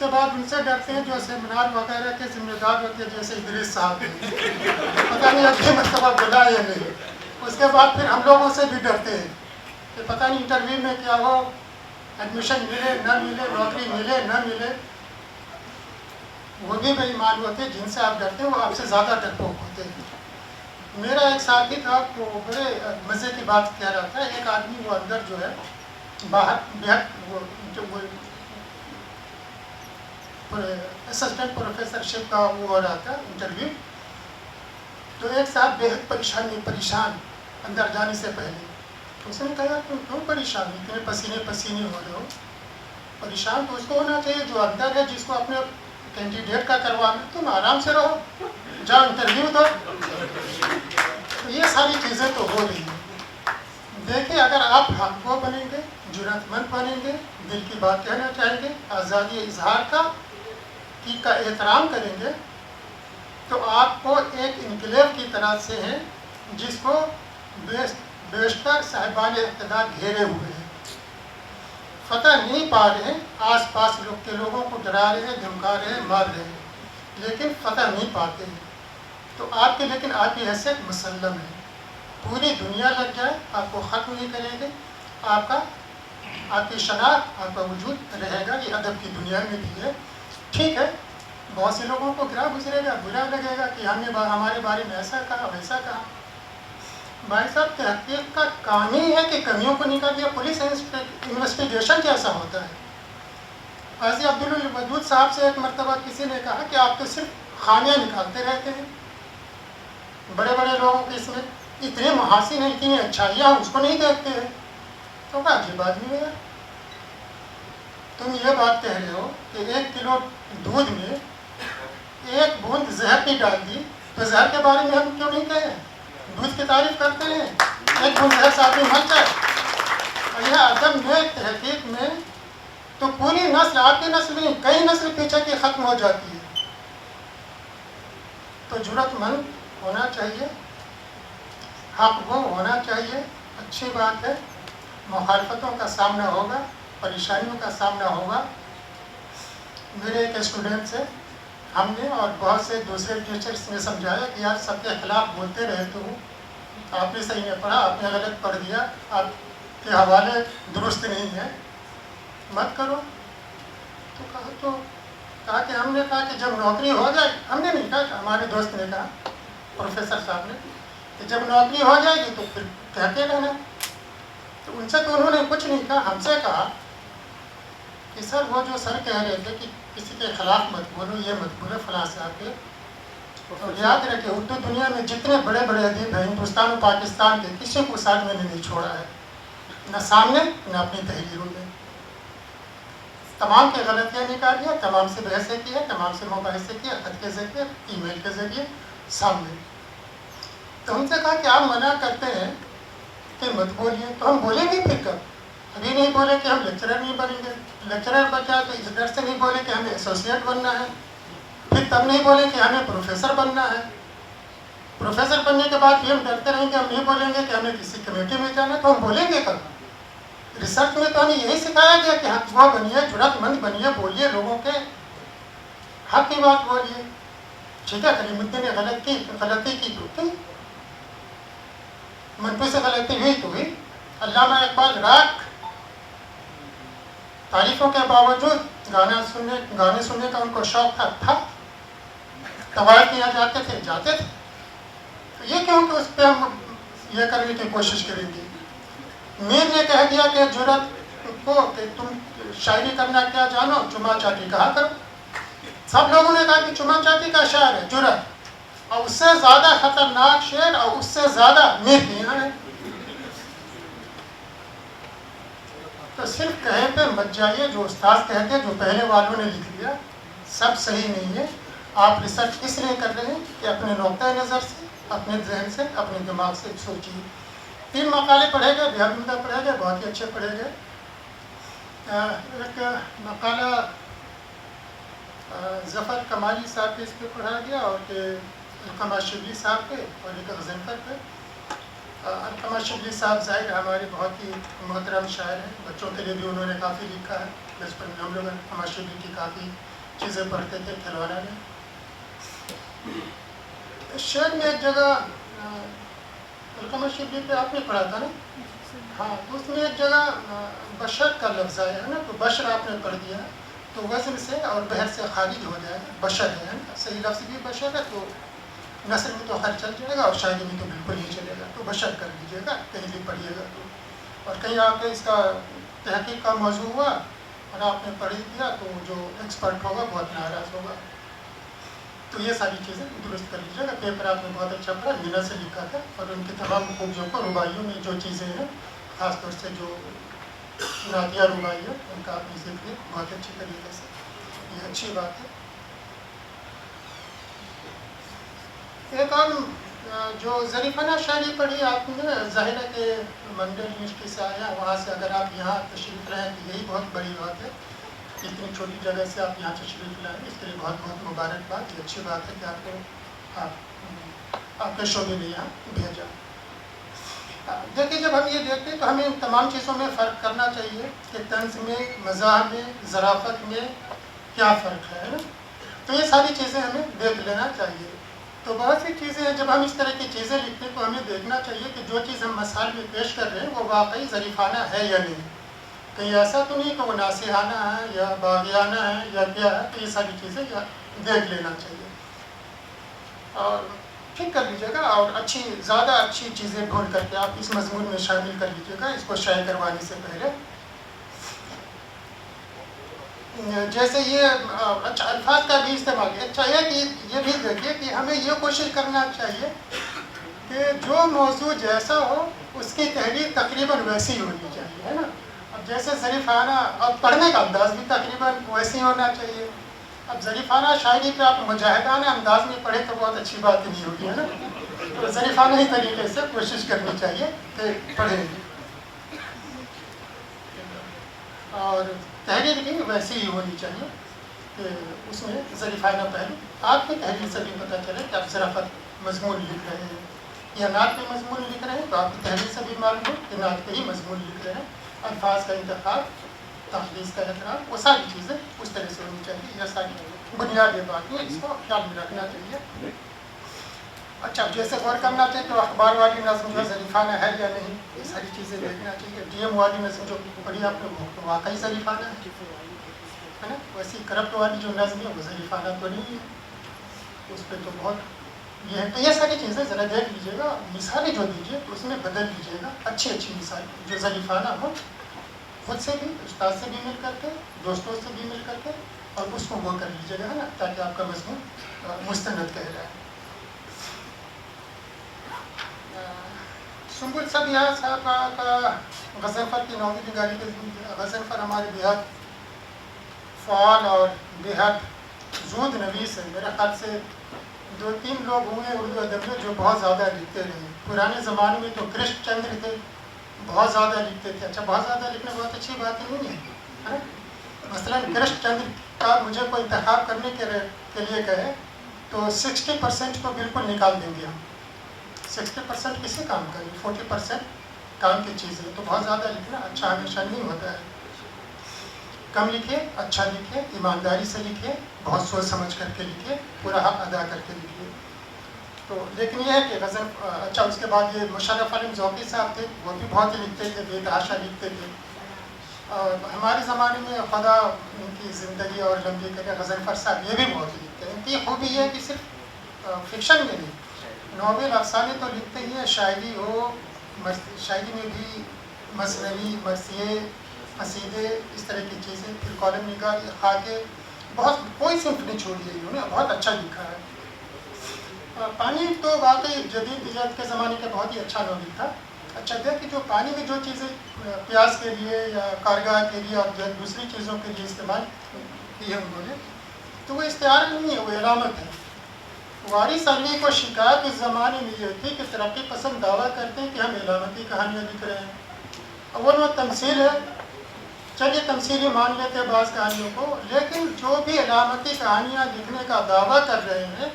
کے بعد ان سے ڈرتے ہیں جو سیمینار وغیرہ کے ذمہ دار ہوتے ہیں جیسے ادریس صاحب ہیں، پتہ نہیں اگلی مرتبہ بلا یا نہیں۔ اس کے بعد پھر ہم لوگوں سے بھی ڈرتے ہیں کہ پتہ نہیں انٹرویو میں کیا ہو، ایڈمیشن ملے نہ ملے، نوکری ملے نہ ملے۔ وہ بھی بے ایمان ہوتے ہیں، جن سے آپ ڈرتے ہیں وہ آپ سے زیادہ ڈرپوک ہوتے ہیں۔ میرا ایک ساتھی تھا، وہ بڑے مزے کی بات کہہ رہا تھا، ایک آدمی وہ اندر جو ہے باہر بہت وہ اسسٹنٹ پروفیسر شپ کا وہ ہو رہا تھا انٹرویو، تو ایک صاحب بےحد پریشان اندر جانے سے پہلے، اس نے کہا تم کیوں پریشان، اتنے پسینے ہو رہے ہو؟ پریشان تو اس کو ہونا چاہیے جو اندر ہے، جس کو اپنے کینڈیڈیٹ کا کروانا، تم آرام سے رہو، جاؤ انٹرویو دو۔ تو یہ ساری چیزیں تو ہو رہی ہیں۔ دیکھیں، اگر آپ حق گو بنیں گے، جرأت مند بنیں گے، دل کی بات کہنا چاہیں گے، آزادی اظہار کا احترام کریں گے، تو آپ کو ایک انقلاب کی طرح سے ہے جس کو بیشتر صاحبان اقتدار گھیرے ہوئے ہیں، فتح نہیں پا رہے ہیں، آس پاس کے لوگوں کو ڈرا رہے ہیں، دھمکا رہے ہیں، مار رہے ہیں، لیکن فتح نہیں پاتے ہیں۔ تو آپ کی حیثیت مسلم ہے، پوری دنیا لگ جائے آپ کو ختم نہیں کریں گے، آپ کی شناخت، آپ کا وجود رہے گا۔ یہ ادب کی دنیا میں بھی ہے۔ ٹھیک ہے، بہت سے لوگوں کو گرا گزرے گا، برا لگے گا کہ ہم نے ہمارے بارے میں ایسا کہا ویسا کہا۔ بھائی صاحب، تحقیق کا کام ہی ہے کہ کمیوں کو نکال دیا۔ پولیس انویسٹیگیشن کیسا ہوتا ہے؟ قاضی عبدالودود صاحب سے ایک مرتبہ کسی نے کہا کہ آپ تو صرف خامیاں نکالتے رہتے ہیں، بڑے بڑے لوگوں کے اس میں اتنے محاسن ہیں، اتنی اچھائیاں اس کو نہیں دیکھتے ہیں۔ تو کہا عجیب آدمی ہے، تم یہ بات کہہ رہے ہو کہ 1 کلو دودھ میں 1 بوند زہر کی ڈال دی، تو زہر کے بارے میں ہم کیوں نہیں کہیں؟ دودھ کی تعریف کرتے ہیں، 1 بوند زہر سے آدمی مر جائے۔ اور یہ ادب میں، تحقیق میں تو پوری نسل، آپ کی نسل نہیں، کئی نسل پیچھے کی ختم ہو جاتی ہے۔ تو جرأت مند ہونا چاہیے، حق گو ہونا چاہیے، اچھی بات ہے۔ مخالفتوں کا سامنا ہوگا، پریشانیوں کا سامنا ہوگا۔ میرے ایک اسٹوڈنٹ سے ہم نے اور بہت سے دوسرے ٹیچرس نے سمجھایا کہ یار سب کے خلاف بولتے رہتے ہو، آپ نے صحیح نہیں پڑھا، آپ نے غلط پڑھ دیا، آپ کے حوالے درست نہیں ہیں، مت کرو۔ تو کہا کہ ہم نے کہا کہ جب نوکری ہو جائے، ہم نے نہیں کہا، ہمارے دوست نے کہا، پروفیسر صاحب نے، کہ جب نوکری ہو جائے گی تو پھر کہتے رہنا۔ تو ان سے تو انہوں نے کچھ نہیں کہا، ہم سے کہا کہ سر وہ جو سر کہہ رہے تھے کہ کسی کے خلاف مت بولو، یہ مت بولو، فلاں صاحب کے، اور یاد رکھے اردو دنیا میں جتنے بڑے بڑے ادیب ہیں ہندوستان اور پاکستان کے، کسی کو ساتھ میں نے نہیں چھوڑا ہے، نہ سامنے نہ اپنی تحریروں میں۔ تمام کی غلطیاں نکالی ہیں، تمام سے بحثیں کی ہے، تمام سے مباحثے کیے، خط کے ذریعے، ای میل کے ذریعے، سامنے۔ تو ہم سے کہا کہ آپ منع کرتے ہیں کہ مت بولیے، تو ہم بولیں گے پھر کب؟ ابھی نہیں بولے کہ ہم لیکچرر نہیں بنیں گے، لیکچرر بچا تو اس ڈر سے نہیں بولے کہ ہمیں ایسوسیٹ بننا ہے، پھر تب نہیں بولے کہ ہمیں پروفیسر بننا ہے، پروفیسر بننے کے بعد پھر ہم ڈرتے رہیں گے، ہم نہیں بولیں گے کہ ہمیں کسی کمیٹی میں جانا ہے، تو ہم بولیں گے کب؟ ریسرچ میں تو ہمیں یہی سکھایا گیا کہ حق گو بنیے، جرأت مند بنیے، بولیے، لوگوں کے حق کی بات بولیے۔ ٹھیک ہے، کلیم الدین نے غلطی کی تو کی، منٹو سے غلطی ہوئی تو ہوئی۔ علامہ اقبال راک تعریفوں کے باوجود گانے سننے کا ان کو شوق تھا، قواعد کے یہاں جاتے تھے، تو یہ کیوں کہ اس پہ ہم یہ کرنے کی کوشش کریں گے؟ میر نے کہہ دیا کہ جرأت کو کہ تم شاعری کرنا کیا جانو، چما چاٹی کہا کرو۔ سب لوگوں نے کہا کہ چما چاٹی کا شاعر ہے جرأت، اور اس سے زیادہ خطرناک شعر اور اس سے زیادہ میر کے یہاں ہے۔ تو صرف کہے پہ مت جائیے، جو استاد کہتے جو پہلے والوں نے لکھ دیا سب صحیح نہیں ہے۔ آپ ریسرچ اس لیے کر رہے ہیں کہ اپنے نقطۂ نظر سے، اپنے ذہن سے، اپنے دماغ سے سوچیے۔ 3 مقالے پڑھے گئے، بہت عمدہ پڑھے گئے، بہت ہی اچھے پڑھے گئے۔ ایک مقالہ ظفر کمالی صاحب کے اس پہ پڑھا گیا، اور کہ علقمہ شبلی صاحب پہ، اور ایک غضنفر پہ۔ علقمہ شبلی صاحب ظاہر ہمارے بہت ہی محترم شاعر ہیں، بچوں کے لیے بھی انہوں نے کافی لکھا ہے. بچپن میں ہم لوگ علقمہ شبلی کی کافی چیزیں پڑھتے تھے کھلوانا میں. شعر میں ایک جگہ علقمہ شبلی پہ آپ نے پڑھا تھا نا، ہاں، تو اس میں ایک جگہ بشر کا لفظ آیا ہے نا، تو بشر آپ نے پڑھ دیا تو وزن سے اور بحر سے خارج ہو جائے گا. بشر ہے نا، صحیح لفظ بھی بشر ہے، تو نثر میں تو خیر چل جائے گا اور شاعری میں تو بالکل نہیں چلے گا. تو بشر کر لیجیے گا کہیں بھی پڑھیے گا تو. اور کہیں آپ نے اس کا تحقیق کا موضوع ہوا اور آپ نے پڑھ دیا تو جو ایکسپرٹ ہوگا بہت ناراض ہوگا. تو یہ ساری چیزیں درست کر لیجیے گا. پیپر آپ نے بہت اچھا پڑھا، مینا سے لکھا تھا، اور ان کی تمام خوبیوں کو رباعیوں میں جو چیزیں ہیں، خاص طور سے جو نعتیہ رباعی ہے، ان کا آپ نے ذکر کیا بہت اچھی طریقے سے. یہ اچھی بات ہے. ایک اور جو ظریفانہ شاعری پڑھی آپ نے، ظاہر ہے کہ منڈل یونیورسٹی سے آیا، وہاں سے اگر آپ یہاں تشریف لائیں تو یہی بہت بڑی بات ہے. اتنی چھوٹی جگہ سے آپ یہاں تشریف لائیں، اس کے لیے بہت بہت مبارکباد. یہ اچھی بات ہے کہ آپ کو آپ کے شعبے میں یہاں بھیجا. دیکھیے، جب ہم یہ دیکھتے ہیں تو ہمیں ان تمام چیزوں میں فرق کرنا چاہیے کہ طنز میں، مزاح میں، ظرافت میں کیا فرق ہے نا. تو یہ ساری چیزیں ہمیں دیکھ لینا چاہیے. تو بہت سی چیزیں ہیں، جب ہم اس طرح کی چیزیں لکھتے ہیں تو ہمیں دیکھنا چاہیے کہ جو چیز ہم مثال میں پیش کر رہے ہیں وہ واقعی ظریفانہ ہے یا نہیں. کہیں ایسا تو نہیں کہ وہ ناصحانہ ہے یا باغیانہ ہے یا کیا ہے. تو یہ ساری چیزیں دیکھ لینا چاہیے اور ٹھیک کر لیجیے گا. اور زیادہ اچھی چیزیں ڈھونڈ کر کے آپ اس مضمون میں شامل کر لیجیے گا اس کو شائع کروانے سے پہلے. جیسے یہ اچھا الفاظ کا بھی استعمال ہے. اچھا ہے کہ یہ بھی دیکھیے کہ ہمیں یہ کوشش کرنا چاہیے کہ جو موضوع جیسا ہو اس کی تحریر تقریباً ویسی ہونی چاہیے، ہے نا. اب جیسے ظریفانہ، اب پڑھنے کا انداز بھی تقریباً ویسی ہونا چاہیے. اب ظریفانہ شاعری پہ آپ مجاہدانہ انداز میں پڑھیں تو بہت اچھی بات نہیں ہوگی، ہے نا. تو ظریفانہ ہی طریقے سے کوشش کرنی چاہیے کہ پڑھیں. اور تحریر بھی ویسی ہی ہونی چاہیے کہ اس میں ظریفانہ پہلو. آپ کی تحریر سے بھی پتہ چلے کہ آپ ظرافت مضمون لکھ رہے ہیں یا نعت پہ مضمون لکھ رہے ہیں، تو آپ کی تحریر سے بھی معلوم ہو کہ نعت پہ ہی مضمون لکھ رہے ہیں. الفاظ کا انتخاب، تخلیص کا احترام، وہ ساری چیزیں اس طرح سے ہونی چاہیے. یہ ساری بنیادی بات ہے، اس کو خیال میں رکھنا چاہیے. اچھا، جیسے غور کرنا چاہیے تو اخبار والی نظم جو ظریفانہ ہے یا نہیں، یہ ساری چیزیں دیکھنا چاہیے. ڈی ایم والی نظم جو پڑھی آپ نے وہ واقعی ظریفانہ ہے نا. ویسی کرپٹ والی جو نظم ہے وہ ظریفانہ تو نہیں ہے، اس پہ تو بہت یہ ہے. تو یہ ساری چیزیں ذرا دیکھ لیجیے گا. مثالیں جو دیجیے تو اس میں بدل لیجیے گا. اچھی مثالیں جو ظریفانہ ہو، خود سے بھی، استاد سے بھی مل کر کے، دوستوں سے بھی مل کر کے، اور اس کو وہ کر لیجیے گا، ہے نا، تاکہ آپ کا مضمون مستند کہلائے. سنبل صبیہ صاحبہ کا غضنفر کی ناول نگاری کے غضنفر ہمارے بےحد فعال اور بےحد زود نویس ہے. میرے خیال سے 2-3 لوگ ہوئے اردو ادب میں جو بہت زیادہ لکھتے رہے. پرانے زمانے میں تو کرشن چندر تھے، بہت زیادہ لکھتے تھے. اچھا، بہت زیادہ لکھنا بہت اچھی بات نہیں ہے. مثلاً کرشن چندر کا مجھے کوئی انتخاب کرنے کے لیے کہے تو 60% تو بالکل نکال دیں گے ہم. 60% کسی کام کا نہیں، 40% کام کی چیزیں. تو بہت زیادہ لکھنا اچھا ہمیشہ نہیں ہوتا ہے. کم لکھے، اچھا لکھے، ایمانداری سے لکھے، بہت سوچ سمجھ کر کے لکھے، پورا حق ادا کر کے لکھے. تو لیکن یہ ہے کہ غزل اچھا. اس کے بعد یہ مشرف علیم ذوقی صاحب تھے، وہ بھی بہت ہی لکھتے تھے، بے تحاشا لکھتے تھے. اور ہمارے زمانے میں خدا ان کی زندگی اور لمبی کرے، غضنفر صاحب یہ بھی بہت ہی لکھتے ہیں. ان کی خوبی یہ ہے کہ صرف فکشن میں نہیں، ناول افسانے تو لکھتے ہی ہیں. شاعری ہو، شاعری میں بھی مثنوی، مرثیے، قصیدے، اس طرح کی چیزیں، پھر کالم نگاری، خاکے، بہت کوئی صنف نہیں چھوڑی ہے انہوں نے. بہت اچھا لکھا ہے. پانی تو واقعی جدید تجارت کے زمانے کا بہت ہی اچھا ناول تھا. اچھا دیکھ کہ جو پانی میں جو چیزیں پیاس کے لیے یا کارگاہ کے لیے اور دوسری چیزوں کے لیے استعمال کی ہے انہوں نے، تو وہ استعارہ نہیں ہے، وہ علامت ہے. وارث علی کو شکایت اس زمانے میں یہ تھی کہ ترقی پسند دعویٰ کرتے ہیں کہ ہم علامتی کہانیاں لکھ رہے ہیں. اول وہ تمثیل ہے، چلیے تمثیلی مان لیتے ہیں بعض کہانیوں کو، لیکن جو بھی علامتی کہانیاں لکھنے کا دعویٰ کر رہے ہیں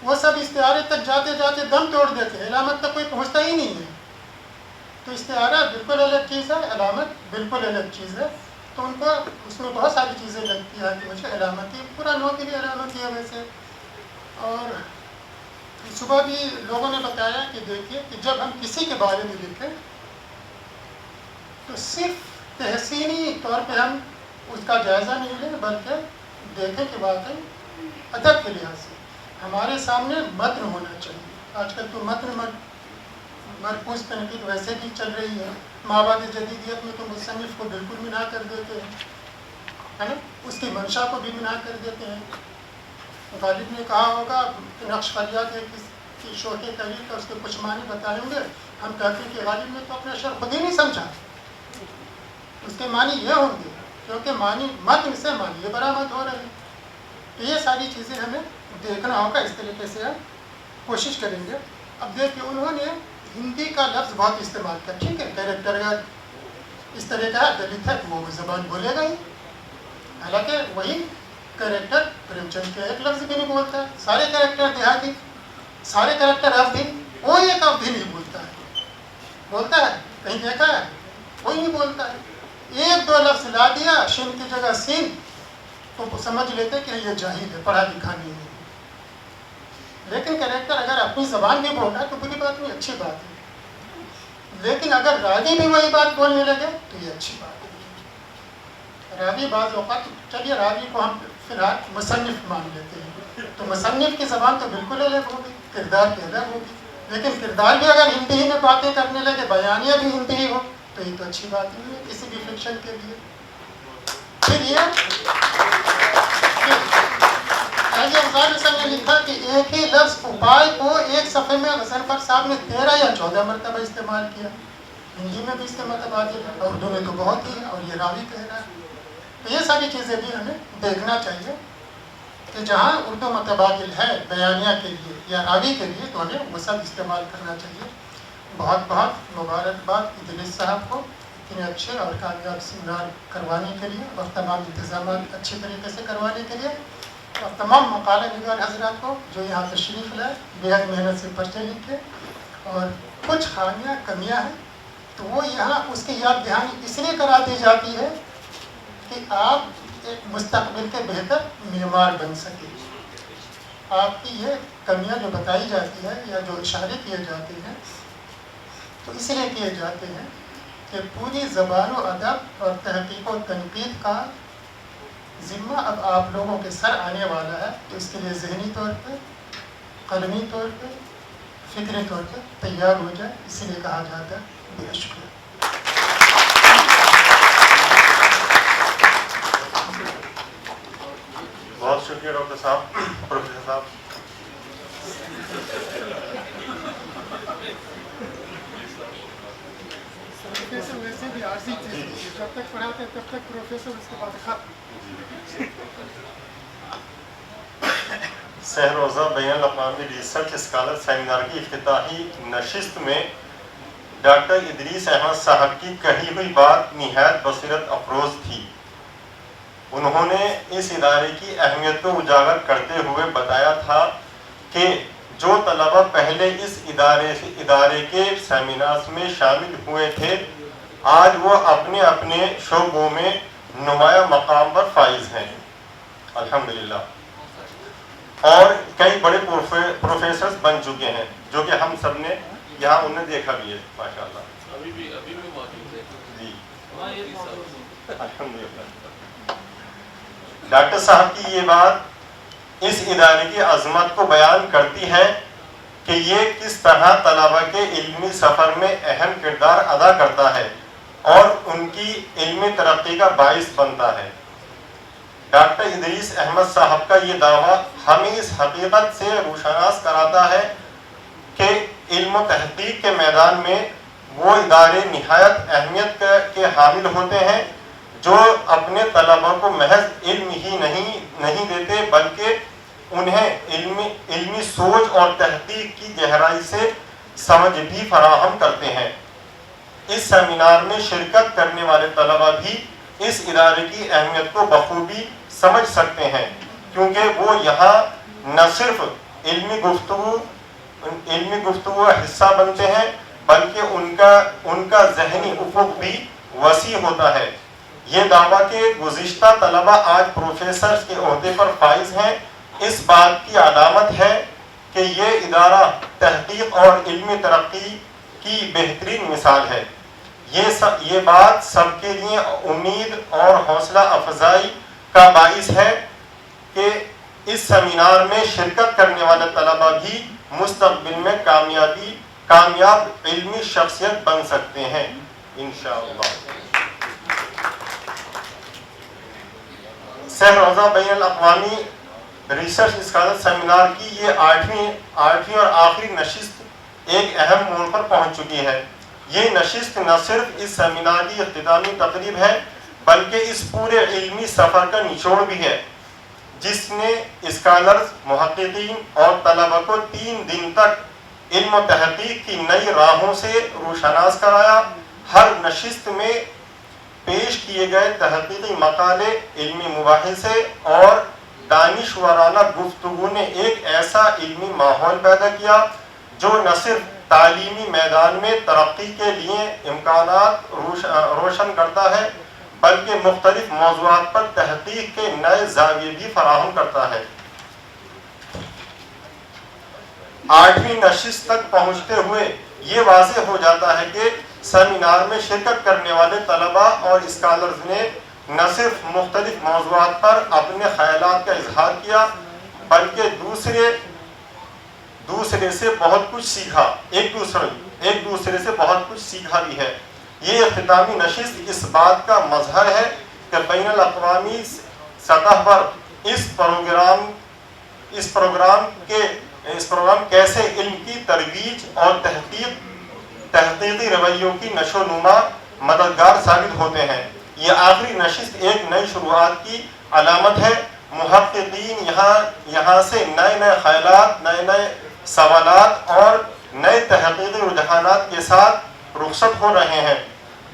وہ سب استعارے تک جاتے جاتے دم توڑ دیتے ہیں. علامت تک کوئی پہنچتا ہی نہیں ہے. تو استعارہ بالکل الگ چیز ہے، علامت بالکل الگ چیز ہے. تو ان کو اس میں بہت ساری چیزیں لگتی ہیں کہ مجھے علامتی، پورا نو کے لیے علامتی ہے ویسے. اور صبح بھی لوگوں نے بتایا کہ دیکھیے کہ جب ہم کسی کے بارے میں لکھیں تو صرف تحسینی طور پہ ہم اس کا جائزہ نہیں لیں، بلکہ دیکھیں کہ واقعی ادب کے لحاظ سے ہمارے سامنے متن ہونا چاہیے. آج کل تو متن مرکوز تنقید ویسے بھی چل رہی ہے، مابعد جدیدیت میں تو مصنف کو بالکل منع کر دیتے ہیں، ہے نا، اس کی منشا کو بھی منع کر دیتے ہیں. غالب نے کہا ہوگا نقش فریاد ہے کہ شوق تحریر کا اس کے کچھ معنی بتائیں گے. ہم کہتے ہیں کہ غالب نے تو اپنا شعر خود ہی نہیں سمجھا، اس کے معنی یہ ہوں گے کیونکہ معنی متن سے معنی یہ برآمد ہو رہے ہیں. تو یہ ساری چیزیں ہمیں دیکھنا ہوگا، اس طریقے سے ہم کوشش کریں گے. اب دیکھیں انہوں نے ہندی کا لفظ بہت استعمال کیا، ٹھیک ہے، کیریکٹر اگر اس طرح کا دلت ہے تو وہ زبان بولے گا ہی، حالانکہ وہی کیریکٹر پریم چند کے ایک لفظ بھی نہیں بولتا ہے. سارے کیریکٹر دیہاتی، سارے کیریکٹر افدھی، وہ ایک افدھی نہیں بولتا ہے. بولتا ہے کہیں دیکھا ہے؟ کوئی نہیں بولتا ہے. ایک دو لفظ لا دیا شین کی جگہ سین تو سمجھ لیتے کہ یہ جاہل ہے، پڑھا لکھا نہیں ہے. لیکن کیریکٹر اگر اپنی زبان بھی بول رہا ہے تو بری بات نہیں، اچھی بات ہے. لیکن اگر راوی بھی وہی بات بولنے لگے تو یہ اچھی بات ہے. راوی بعض اوقات، چلیے راوی کو ہم فی الحال مصنف مان لیتے ہیں، تو مصنف کی زبان تو بالکل الگ ہوگی، کردار کی الگ ہوگی. لیکن کردار بھی اگر ہندی ہی میں باتیں کرنے لگے، بیانیہ بھی ہندی ہی ہو تو یہ تو اچھی بات نہیں ہے کسی بھی فکشن کے لیے. پھر یہ حاجی افضال حسن نے لکھا کہ ایک ہی لفظ اپائے کو ایک صفحے میں غضنفر صاحب نے 13 یا 14 مرتبہ استعمال کیا. ہندی میں بھی اس کے مطلب آگے، اردو میں تو بہت ہی ہے، اور یہ راوی کہہ رہا ہے. تو یہ ساری چیزیں بھی ہمیں دیکھنا چاہیے کہ جہاں اردو متبادل ہے بیانیہ کے لیے یا راوی کے لیے تو ہمیں وہ سب استعمال کرنا چاہیے. بہت بہت مبارکباد ادریس صاحب کو اتنے اچھے اور کامیاب سیمینار کروانے کے لیے اور تمام انتظامات اچھے طریقے سے کروانے کے لیے، اور تمام مقالہ نگار حضرات کو جو یہاں تشریف لائے، بےحد محنت سے پرچے لکھے. اور کچھ خامیاں کمیاں ہیں تو وہ یہاں اس کی یاد دہانی اس لیے کرا دی جاتی ہے کہ آپ ایک مستقبل کے بہتر معمار بن سکیں. آپ کی یہ کمیاں جو بتائی جاتی ہے یا جو اشارے کیے جاتے ہیں تو اس لیے کیے جاتے ہیں کہ پوری زبان و ادب اور تحقیق و تنقید کا ذمہ اب آپ لوگوں کے سر آنے والا ہے. تو اس کے لیے ذہنی طور پہ، قلمی طور پہ، فکری طور پہ تیار ہو جائے، اسی لیے کہا جاتا ہے. بہت شکریہ. بہت شکریہ ڈاکٹر صاحب، پروفیسر صاحب. پروفیسر ویسے بھی عارضی تھے، جب تک پڑھاتے تب تک پروفیسر، اس کے بعد ختم. سہ روزہ بین الاقوامی ریسرچ اسکالر سیمینار کی افتتاحی نشست میں ڈاکٹر ادریس احمد صاحب کی کہی ہوئی بات نہایت بصیرت افروز تھی. انہوں نے اس ادارے کی اہمیت کو اجاگر کرتے ہوئے بتایا تھا کہ جو طلبہ پہلے اس ادارے کے سیمینارز میں شامل ہوئے تھے، آج وہ اپنے اپنے شعبوں میں نمایاں مقام پر فائز ہیں الحمدللہ، اور کئی بڑے پروفیسرز بن چکے ہیں جو کہ ہم سب نے یہاں انہیں دیکھا بھی ہے ماشاءاللہ. ابھی بھی موجود ہے جی الحمدللہ. ڈاکٹر صاحب کی یہ بات اس ادارے کی عظمت کو بیان کرتی ہے کہ یہ کس طرح طلبہ کے علمی سفر میں اہم کردار ادا کرتا ہے اور ان کی علمی ترقی کا باعث بنتا ہے. ڈاکٹر ادریس احمد صاحب کا یہ دعویٰ ہمیں اس حقیقت سے روشناس کراتا ہے کہ علم و تحقیق کے میدان میں وہ ادارے نہایت اہمیت کے حامل ہوتے ہیں جو اپنے طلبہ کو محض علم ہی نہیں دیتے بلکہ انہیں علمی سوچ اور تحقیق کی گہرائی سے سمجھ بھی فراہم کرتے ہیں. اس سیمینار میں شرکت کرنے والے طلبہ بھی اس ادارے کی اہمیت کو بخوبی سمجھ سکتے ہیں کیونکہ وہ یہاں نہ صرف علمی گفتگو کا حصہ بنتے ہیں بلکہ ان کا ذہنی افق بھی وسیع ہوتا ہے. یہ دعویٰ کہ گزشتہ طلبہ آج پروفیسرز کے عہدے پر فائز ہیں اس بات کی علامت ہے کہ یہ ادارہ تحقیق اور علمی ترقی کی بہترین مثال ہے. یہ بات سب کے لیے امید اور حوصلہ افزائی کا باعث ہے کہ اس سیمینار میں شرکت کرنے والے طلبہ بھی مستقبل میں کامیاب علمی شخصیت بن سکتے ہیں انشاءاللہ. سہ روزہ بین الاقوامی ریسرچ اسکالر سیمینار کی یہ آٹھویں اور آخری نشست ایک اہم موڑ پر پہنچ چکی ہے. یہ نشست نہ صرف اس سیمینار کی اختتامی تقریب ہے بلکہ اس پورے علمی سفر کا نچوڑ بھی ہے جس نے اسکالرز، محققین اور طلبہ کو 3 دن تک علم و تحقیق کی نئی راہوں سے روشناس کرایا. ہر نشست میں پیش کیے گئے تحقیقی مقالے، علمی مباحثے اور دانشورانہ گفتگو نے ایک ایسا علمی ماحول پیدا کیا جو نہ صرف تعلیمی میدان میں ترقی کے لیے امکانات روشن کرتا ہے بلکہ مختلف موضوعات پر تحقیق کے نئے زاویے بھی فراہم کرتا ہے. 8ویں نشست تک پہنچتے ہوئے یہ واضح ہو جاتا ہے کہ سیمینار میں شرکت کرنے والے طلبہ اور اسکالرز نے نہ صرف مختلف موضوعات پر اپنے خیالات کا اظہار کیا بلکہ دوسرے سے بہت کچھ سیکھا، ایک دوسرے سے بہت کچھ سیکھا بھی ہے. یہ اختتامی نشست اس بات کا مظہر ہے کہ بین الاقوامی سطح پر اس پروگرام کیسے علم کی ترویج اور تحقیقی رویوں کی نشو و نما مددگار ثابت ہوتے ہیں. یہ آخری نشست ایک نئی شروعات کی علامت ہے. محققین یہاں سے نئے خیالات، نئے سوالات اور نئے تحقیقی رجحانات کے ساتھ رخصت ہو رہے ہیں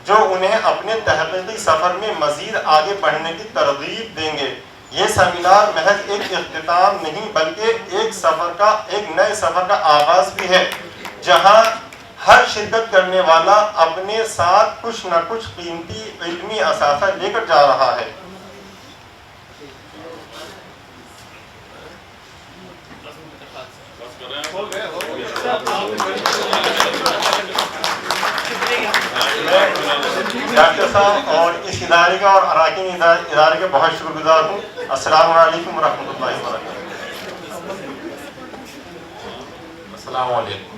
جو انہیں اپنے تحقیقی سفر میں مزید آگے بڑھنے کی ترغیب دیں گے. یہ سیمینار محض ایک اختتام نہیں بلکہ ایک نئے سفر کا آغاز بھی ہے جہاں ہر شرکت کرنے والا اپنے ساتھ کچھ نہ کچھ قیمتی علمی اثاثہ لے کر جا رہا ہے. ڈاکٹر صاحب اور اس ادارے کا اور اراکین ادارے کے بہت شکر گزار ہوں. السلام علیکم ورحمۃ اللہ وبرکاتہ. السلام علیکم.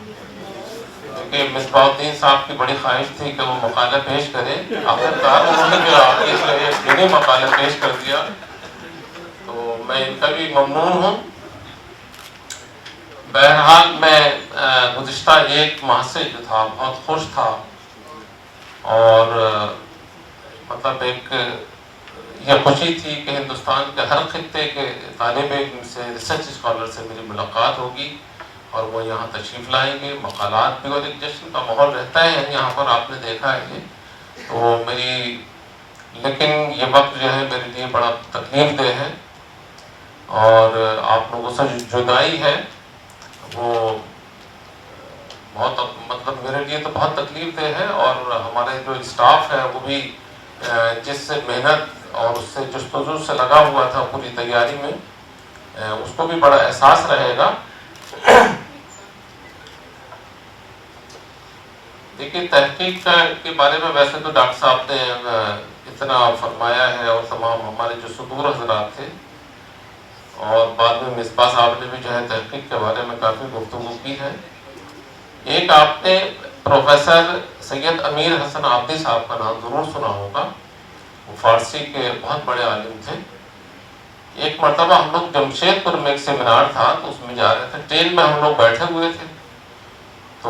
کیونکہ مصباح الدین صاحب کی بڑی خواہش تھی کہ وہ مقالہ پیش کرے، آخرکار انہوں نے مقالہ پیش کر دیا تو میں ان کا بھی ممنون ہوں. بہرحال میں گزشتہ 1 ماہ سے جو تھا بہت خوش تھا اور مطلب ایک یہ خوشی تھی کہ ہندوستان کے ہر خطے کے طالب علم سے، ریسرچ اسکالر سے میری ملاقات ہوگی اور وہ یہاں تشریف لائیں گے. مقالات بھی اور ایک جشن کا ماحول رہتا ہے یہاں پر، آپ نے دیکھا ہے. تو لیکن یہ وقت جو ہے میرے لیے بڑا تکلیف دہ ہے اور آپ لوگوں سے جدائی ہے وہ بہت مطلب میرے لیے تو بہت تکلیف دہ ہے. اور ہمارے جو اسٹاف ہے وہ بھی جس سے محنت اور اس سے جستجو سے لگا ہوا تھا پوری تیاری میں، اس کو بھی بڑا احساس رہے گا. دیکھیے تحقیق کے بارے میں ویسے تو ڈاکٹر صاحب نے اتنا فرمایا ہے اور تمام ہمارے جو صدور حضرات تھے اور بعد میں مصباح صاحب نے بھی جو ہے تحقیق کے بارے میں کافی گفتگو کی ہے. ایک آپ نے پروفیسر سید امیر حسن عابدی صاحب کا نام ضرور سنا ہوگا. وہ فارسی کے بہت بڑے عالم تھے. ایک مرتبہ ہم لوگ جمشید پور میں ایک سیمینار تھا تو اس میں جا رہے تھے، ٹرین میں ہم لوگ بیٹھے ہوئے تھے تو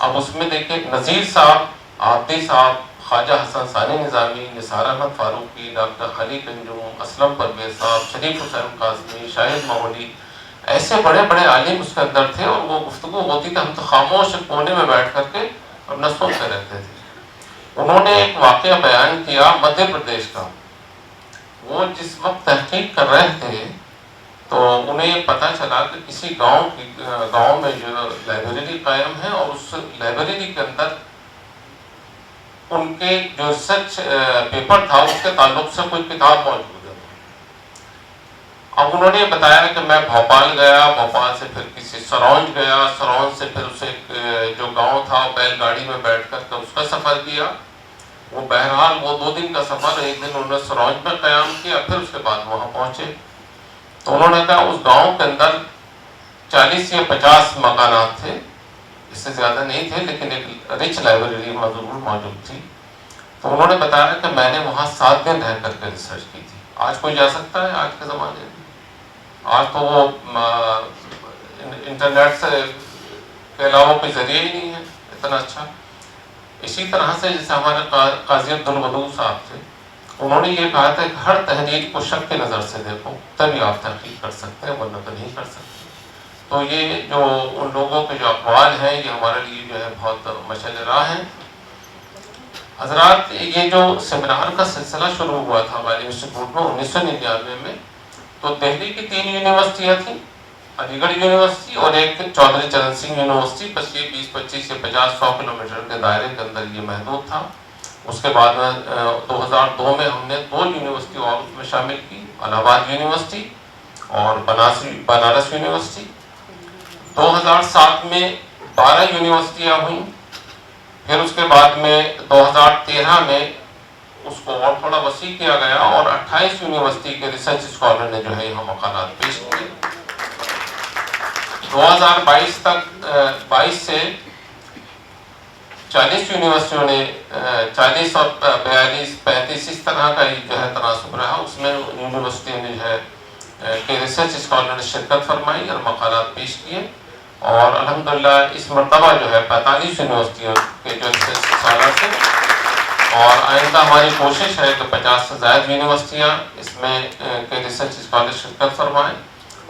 اب اس میں دیکھیں نذیر صاحب، عابدی صاحب، خواجہ حسن ثانی نظامی، نثار احمد فاروقی، ڈاکٹر خلیق انجم، اسلم پرویز صاحب، شریف حسین قاسمی، شاہد ماحولی، ایسے بڑے بڑے عالم اس کے اندر تھے اور وہ گفتگو ہوتی تھی ہم تو خاموش کونے میں بیٹھ کر کے اپنا سنتے رہتے تھے. انہوں نے ایک واقعہ بیان کیا مدھیہ پردیش کا. وہ جس وقت تحقیق کر رہے تھے تو انہیں یہ پتہ چلا کہ کسی گاؤں میں جو لائبریری قائم ہے اور اس لائبریری کے اندر ان کے جو ریسرچ پیپر تھا اس کے تعلق سے کوئی کتاب موجود ہے. اب انہوں نے بتایا کہ میں بھوپال گیا، بھوپال سے پھر کسی سرونج گیا، سرونج سے پھر اسے جو گاؤں تھا بیل گاڑی میں بیٹھ کر کے اس کا سفر کیا. وہ بہرحال وہ 2 دن کا سفر، ایک دن انہوں نے سرونج میں قیام کیا، پھر اس کے بعد وہاں پہنچے. تو انہوں نے کہا اس گاؤں کے اندر 40 یا 50 مکانات تھے، اس سے زیادہ نہیں تھے، لیکن ایک رچ لائبریری ضرور موجود تھی. تو انہوں نے بتایا کہ میں نے وہاں 7 دن رہ کر کے ریسرچ کی تھی. آج کوئی جا سکتا ہے آج کے زمانے میں؟ آج تو وہ انٹرنیٹ سے کے علاوہ کوئی ذریعہ ہی نہیں ہے اتنا اچھا. اسی طرح سے جیسے ہمارے قاضی عبدالودود صاحب تھے، انہوں نے یہ کہا تھا کہ ہر تحریر کو شک کی نظر سے دیکھو تبھی آپ تحقیق کر سکتے ہیں، ورنہ تو نہیں کر سکتے. تو یہ جو ان لوگوں کے جو اقوال ہیں یہ ہمارے لیے جو ہے بہت مشعل راہ ہیں. حضرات یہ جو سیمینار کا سلسلہ شروع ہوا تھا غالب انسٹیٹیوٹ میں 1999 میں، تو دہلی کی 3 یونیورسٹیاں تھیں، علی گڑھ یونیورسٹی اور ایک چودھری چرن سنگھ یونیورسٹی. بس یہ 20, 25 یا 50, 100 کلومیٹر کے دائرے کے اندر یہ محدود تھا. اس کے بعد میں 2002 میں ہم نے 2 یونیورسٹی اور اس میں شامل کی، الہ آباد یونیورسٹی اور بنارس یونیورسٹی. 2007 میں 12 یونیورسٹیاں ہوئیں. پھر اس کے بعد میں 2013 میں اس کو اور تھوڑا وسیع کیا گیا اور 28 یونیورسٹی کے ریسرچ اسکالر نے جو ہے یہاں مقالات پیش کیے. 2022 تک 22 سے 40 یونیورسٹیوں نے 40 اور 42, 35 اس طرح کا جو ہے تناسب رہا. اس میں یونیورسٹی نے جو ہے کہ ریسرچ اسکالر نے شرکت فرمائی اور مقالات پیش کیے. اور الحمدللہ اس مرتبہ جو ہے 45 یونیورسٹیوں کے جو ریسرچ اسکالر تھے. اور آئندہ ہماری کوشش ہے کہ 50 سے زائد یونیورسٹیاں اس میں کے ریسرچ اسکالر شرکت فرمائیں.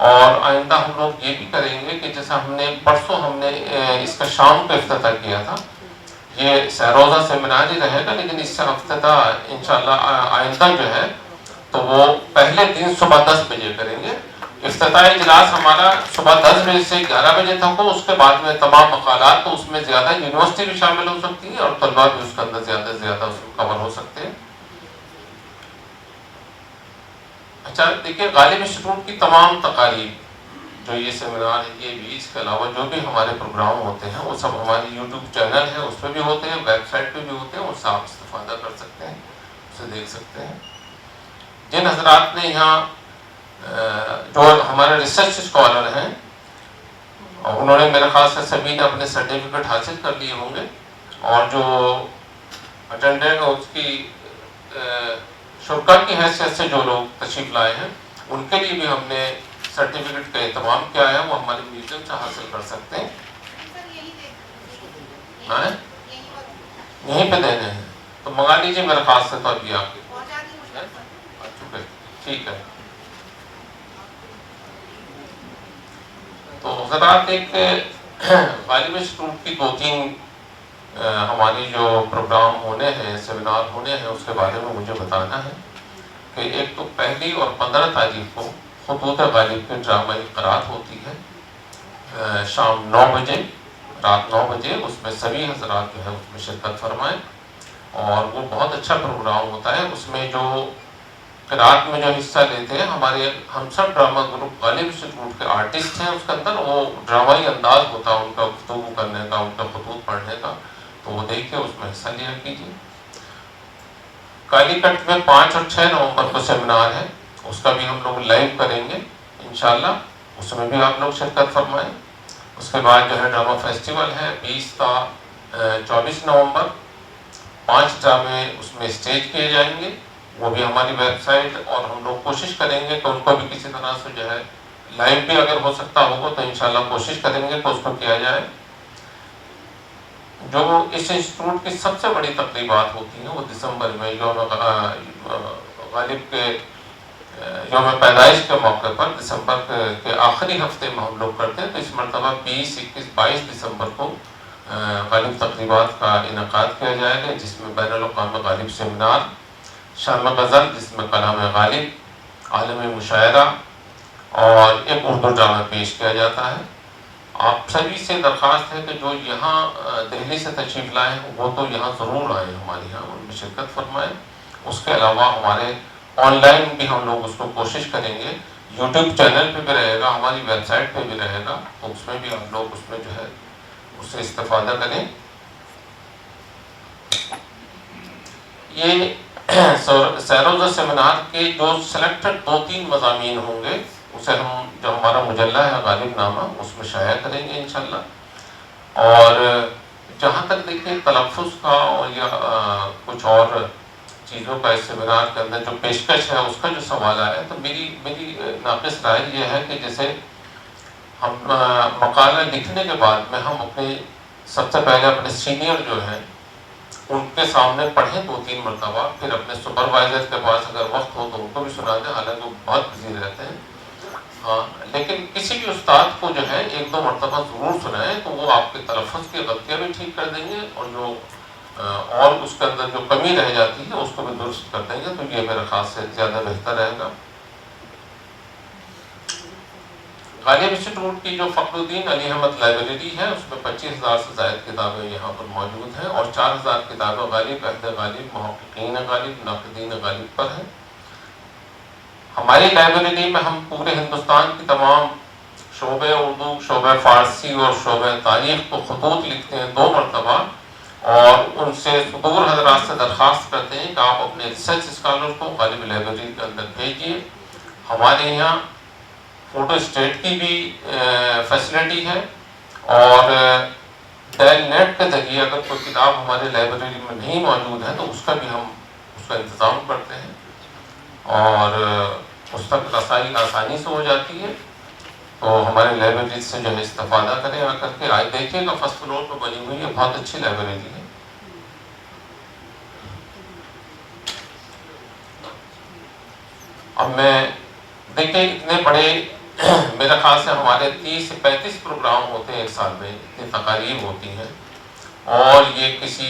اور آئندہ ہم لوگ یہ بھی کریں گے کہ جیسا ہم نے پرسوں ہم نے اس کا شام کو افتتاح کیا تھا، یہ سہروزہ سیمینار ہی رہے گا، لیکن اس کا افتتاح انشاءاللہ آئندہ جو ہے تو وہ پہلے دن صبح 10 بجے کریں گے. افتتاحی اجلاس ہمارا صبح 10 بجے سے 11 بجے تک ہو. اس کے بعد میں تمام مقالات، تو اس میں زیادہ یونیورسٹی بھی شامل ہو سکتی ہے اور طلباء بھی اس کے اندر زیادہ سے زیادہ اس کو کور ہو سکتے ہیں. اچھا دیکھیے، غالب انسٹیٹیوٹ کی تمام تقاریب جو یہ سیمینار ہے یہ بھی، اس کے علاوہ جو بھی ہمارے پروگرام ہوتے ہیں وہ سب ہماری یوٹیوب چینل ہے اس پہ بھی ہوتے ہیں، ویب سائٹ پہ بھی ہوتے ہیں، اس سے آپ استفادہ کر سکتے ہیں، اسے دیکھ سکتے ہیں. جن حضرات نے یہاں جو ہمارے ریسرچ اسکالر ہیں انہوں نے میرے خیال سے سبھی نے اپنے سرٹیفکیٹ حاصل کر لیے ہوں گے، اور جو اٹینڈنٹ اس کی شرکا کی حیثیت سے جو لوگ تشریف لائے ہیں ان کے لیے بھی ہم نے سرٹیفکیٹ کا اہتمام کیا ہے، وہ ہمارے میوزیم سے حاصل کر سکتے ہیں. یہیں پہ دینے ہیں تو منگا لیجیے میرے خیال سے. تو ابھی آپ ٹھیک ہے. تو حضرات ایک غالب انسٹیٹیوٹ کی 2-3 ہماری جو پروگرام ہونے ہیں، سیمینار ہونے ہیں، اس کے بارے میں مجھے بتانا ہے. کہ ایک تو 1 اور 15 تاریخ کو خطوط غالب کی ڈرامائی قرات ہوتی ہے شام 9 بجے، رات 9 بجے. اس میں سبھی حضرات جو ہے اس میں شرکت فرمائیں. اور وہ بہت اچھا پروگرام ہوتا ہے. اس میں جو قرات میں جو حصہ لیتے ہیں ہمارے ہم سب ڈرامہ گروپ غالب انسٹیٹیوٹ کے آرٹسٹ ہیں. اس کے اندر وہ ڈرامائی انداز ہوتا ہے ان کا گفتگو کرنے کا، ان کا خطوط پڑھنے کا. تو وہ دیکھ کے اس میں حصہ لیا کیجیے. کالی کٹ میں 5 اور 6 نومبر کو سیمینار ہے، اس کا بھی ہم لوگ لائیو کریں گے انشاءاللہ. اس میں بھی آپ لوگ شرکت فرمائیں. اس کے بعد جو ہے ڈرامہ فیسٹیول ہے 20 تا 24 نومبر. 5 ڈرامے اس میں اسٹیج کیے جائیں گے، وہ بھی ہماری ویب سائٹ، اور ہم لوگ کوشش کریں گے کہ ان کو بھی کسی طرح سے جو ہے لائیو بھی اگر ہو سکتا ہوگا تو انشاءاللہ کوشش کریں گے کہ اس کو کیا جائے. جو اس انسٹیٹیوٹ کی سب سے بڑی تقریبات ہوتی ہیں وہ دسمبر میں یوم غالب کے یوم پیدائش کے موقع پر دسمبر کے آخری ہفتے میں ہم لوگ کرتے ہیں. تو اس مرتبہ 20, 21, 22 دسمبر کو غالب تقریبات کا انعقاد کیا جائے گا، جس میں بین الاقوامی غالب سیمینار، شام غزل جس میں کلام غالب، عالم مشاعرہ، اور ایک اردو ڈرامہ پیش کیا جاتا ہے۔ آپ سبھی سے درخواست ہے کہ جو یہاں دہلی سے تشریف لائے ہیں وہ تو یہاں ضرور آئیں، ہمارے یہاں ان میں شرکت فرمائیں۔ اس کے علاوہ ہمارے آن لائن بھی ہم لوگ اس کو کوشش کریں گے، یوٹیوب چینل پہ بھی رہے گا، ہماری ویب سائٹ پہ بھی رہے گا، تو اس میں بھی آپ لوگ اس میں جو ہے اس سے استفادہ کریں۔ یہ سیروز سیمینار کے جو سلیکٹڈ 2-3 مضامین ہوں گے اسے ہم جو ہمارا مجلہ ہے غالب نامہ اس میں شائع کریں گے انشاءاللہ۔ اور جہاں تک دیکھیں تلفظ کا اور یا کچھ اور چیزوں کا اس سیمینار کے اندر جو پیشکش ہے اس کا جو سوال آیا ہے، تو میری ناقص رائے یہ ہے کہ جیسے ہم مقالہ لکھنے کے بعد میں ہم اپنے سب سے پہلے اپنے سینئر جو ہیں ان کے سامنے پڑھیں 2-3 مرتبہ، پھر اپنے سپروائزر کے پاس اگر وقت ہو تو ان کو بھی سنا دیں، حالانکہ وہ بہت بزی رہتے ہیں۔ ہاں، لیکن کسی بھی استاد کو جو ہے 1-2 مرتبہ ضرور سنائیں، تو وہ آپ کے تلفظ کی غلطیاں بھی ٹھیک کر دیں گے اور جو اور اس کے اندر جو کمی رہ جاتی ہے اس کو بھی درست کر دیں گے، تو یہ میرے خاص سے زیادہ بہتر رہے گا۔ غالب انسٹیٹیوٹ کی جو فخر الدین علی احمد لائبریری ہے اس میں 25,000 سے زائد کتابیں یہاں پر موجود ہیں، اور 4,000 کتابیں غالب، عہد غالب، محققین غالب، ناقدین غالب پر ہیں۔ ہماری لائبریری میں ہم پورے ہندوستان کی تمام شعبہ اردو، شعبہ فارسی اور شعبہ تاریخ کو خطوط لکھتے ہیں 2 مرتبہ، اور ان سے صدور حضرات سے درخواست کرتے ہیں کہ آپ اپنے ریسرچ اسکالر کو غالب لائبریری کے اندر بھیجیے۔ ہمارے یہاں فوٹو اسٹیٹ کی بھی فیسلٹی ہے، اور ڈیل نیٹ کے ذریعے اگر کوئی کتاب ہمارے لائبریری میں نہیں موجود ہے تو اس کا بھی ہم اس کا انتظام کرتے ہیں، اور اس تک رسائی آسانی سے ہو جاتی ہے۔ تو ہمارے لائبریری سے جو ہے استفادہ کریں آ کر کے۔ آج دیکھیے گا فرسٹ فلور پہ بنی ہوئی ہے، بہت اچھی لائبریری ہے۔ اب میں دیکھیں اتنے بڑے میرے خیال سے ہمارے 30 سے 35 پروگرام ہوتے ہیں ایک سال میں، اتنی تقاریب ہوتی ہیں، اور یہ کسی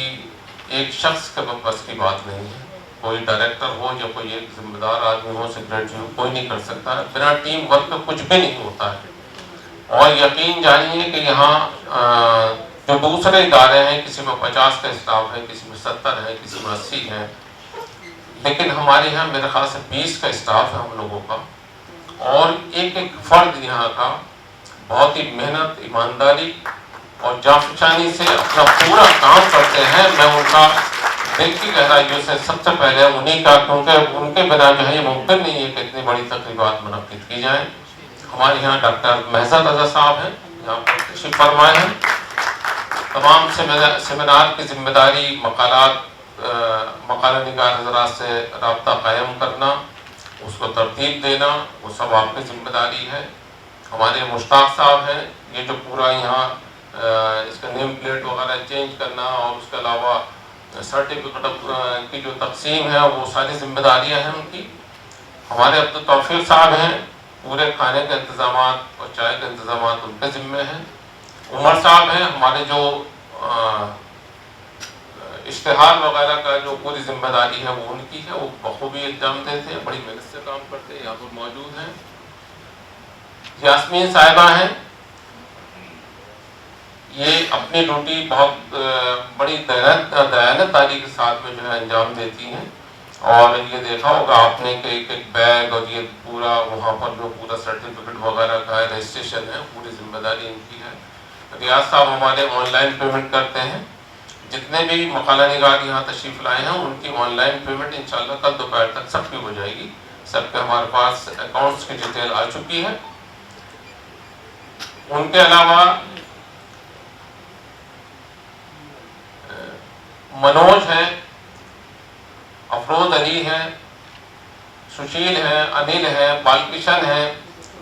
ایک شخص کے بس کی بات نہیں ہے۔ کوئی ڈائریکٹر ہو یا کوئی ایک ذمہ دار آدمی ہو، سیکریٹری ہو، کوئی نہیں کر سکتا ہے۔ بنا ٹیم ورک کے کچھ بھی نہیں ہوتا ہے۔ اور یقین جانیے کہ یہاں جو دوسرے ادارے ہیں، کسی میں 50 کا اسٹاف ہے، کسی میں 70 ہے، کسی میں 80 ہے، لیکن ہمارے یہاں میرے خیال سے 20 کا اسٹاف ہے ہم لوگوں کا، اور ایک ایک فرد یہاں کا بہت ہی محنت، ایمانداری اور جانفشانی سے اپنا پورا کام کرتے ہیں۔ میں ان کا دل کی گہرائیوں سے سب سے پہلے انہیں کا، کیونکہ ان کے بنا جو ہے یہ ممکن نہیں ہے کہ اتنی بڑی تقریبات منعقد کی جائیں۔ ہمارے یہاں ڈاکٹر مہزاد رضا صاحب ہیں، یہاں پر تشریف فرمائے ہیں۔ تمام سیمینار کی ذمہ داری مقالہ نگار حضرات سے رابطہ قائم کرنا، اس کو ترتیب دینا، وہ سب آپ کی ذمہ داری ہے۔ ہمارے مشتاق صاحب ہیں، یہ جو پورا یہاں اس کا نیم پلیٹ وغیرہ چینج کرنا، اور اس کے علاوہ سرٹیفکیٹ کی جو تقسیم ہے وہ ساری ذمہ داریاں ہیں ان کی۔ ہمارے عبدالتوفیق صاحب ہیں، پورے کھانے کے انتظامات اور چائے کے انتظامات ان کے ذمے ہیں۔ عمر صاحب ہیں، ہمارے جو اشتہار وغیرہ کا جو پوری ذمہ داری ہے وہ ان کی ہے، وہ بخوبی انجام دیتے ہیں، بڑی محنت سے کام کرتے ہیں، یہاں پر موجود ہیں۔ یاسمین صاحبہ ہیں، یہ اپنی ڈیوٹی بہت بڑی دیانتداری کے ساتھ میں جو ہے انجام دیتی ہیں، اور یہ دیکھا ہوگا آپ نے کہ ایک ایک بیگ اور یہ پورا وہاں پر جو پورا سرٹیفکیٹ وغیرہ کا ہے، رجسٹریشن ہے، پوری ذمہ داری ان کی ہے۔ ریاض صاحب ہمارے آن لائن پیمنٹ کرتے ہیں۔ جتنے بھی مقالہ نگار یہاں تشریف لائے ہیں ان کی آن لائن پیمنٹ انشاءاللہ کل دوپہر تک سب کی ہو جائے گی۔ سب کے ہمارے پاس اکاؤنٹس کی ڈیٹیل آ چکی ہے۔ ان کے علاوہ منوج ہیں، افروز علی ہیں، سشیل ہیں، انل ہیں، بالکشن ہیں،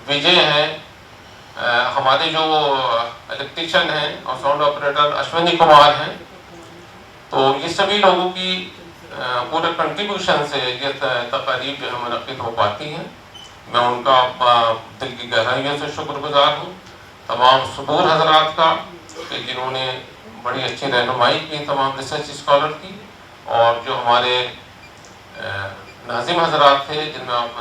وجے ہیں، ہمارے جو الیکٹریشین ہیں اور ساؤنڈ آپریٹر اشونی کمار ہیں۔ تو یہ سبھی لوگوں کی پورے کنٹریبیوشن سے یہ تقاریب جو ہے منعقد ہو پاتی ہیں۔ میں ان کا دل کی گہرائیوں سے شکر گزار ہوں، تمام صدور حضرات کا کہ جنہوں نے بڑی اچھی رہنمائی کی تمام ریسرچ اسکالر کی، اور جو ہمارے ناظم حضرات تھے، جن میں آپ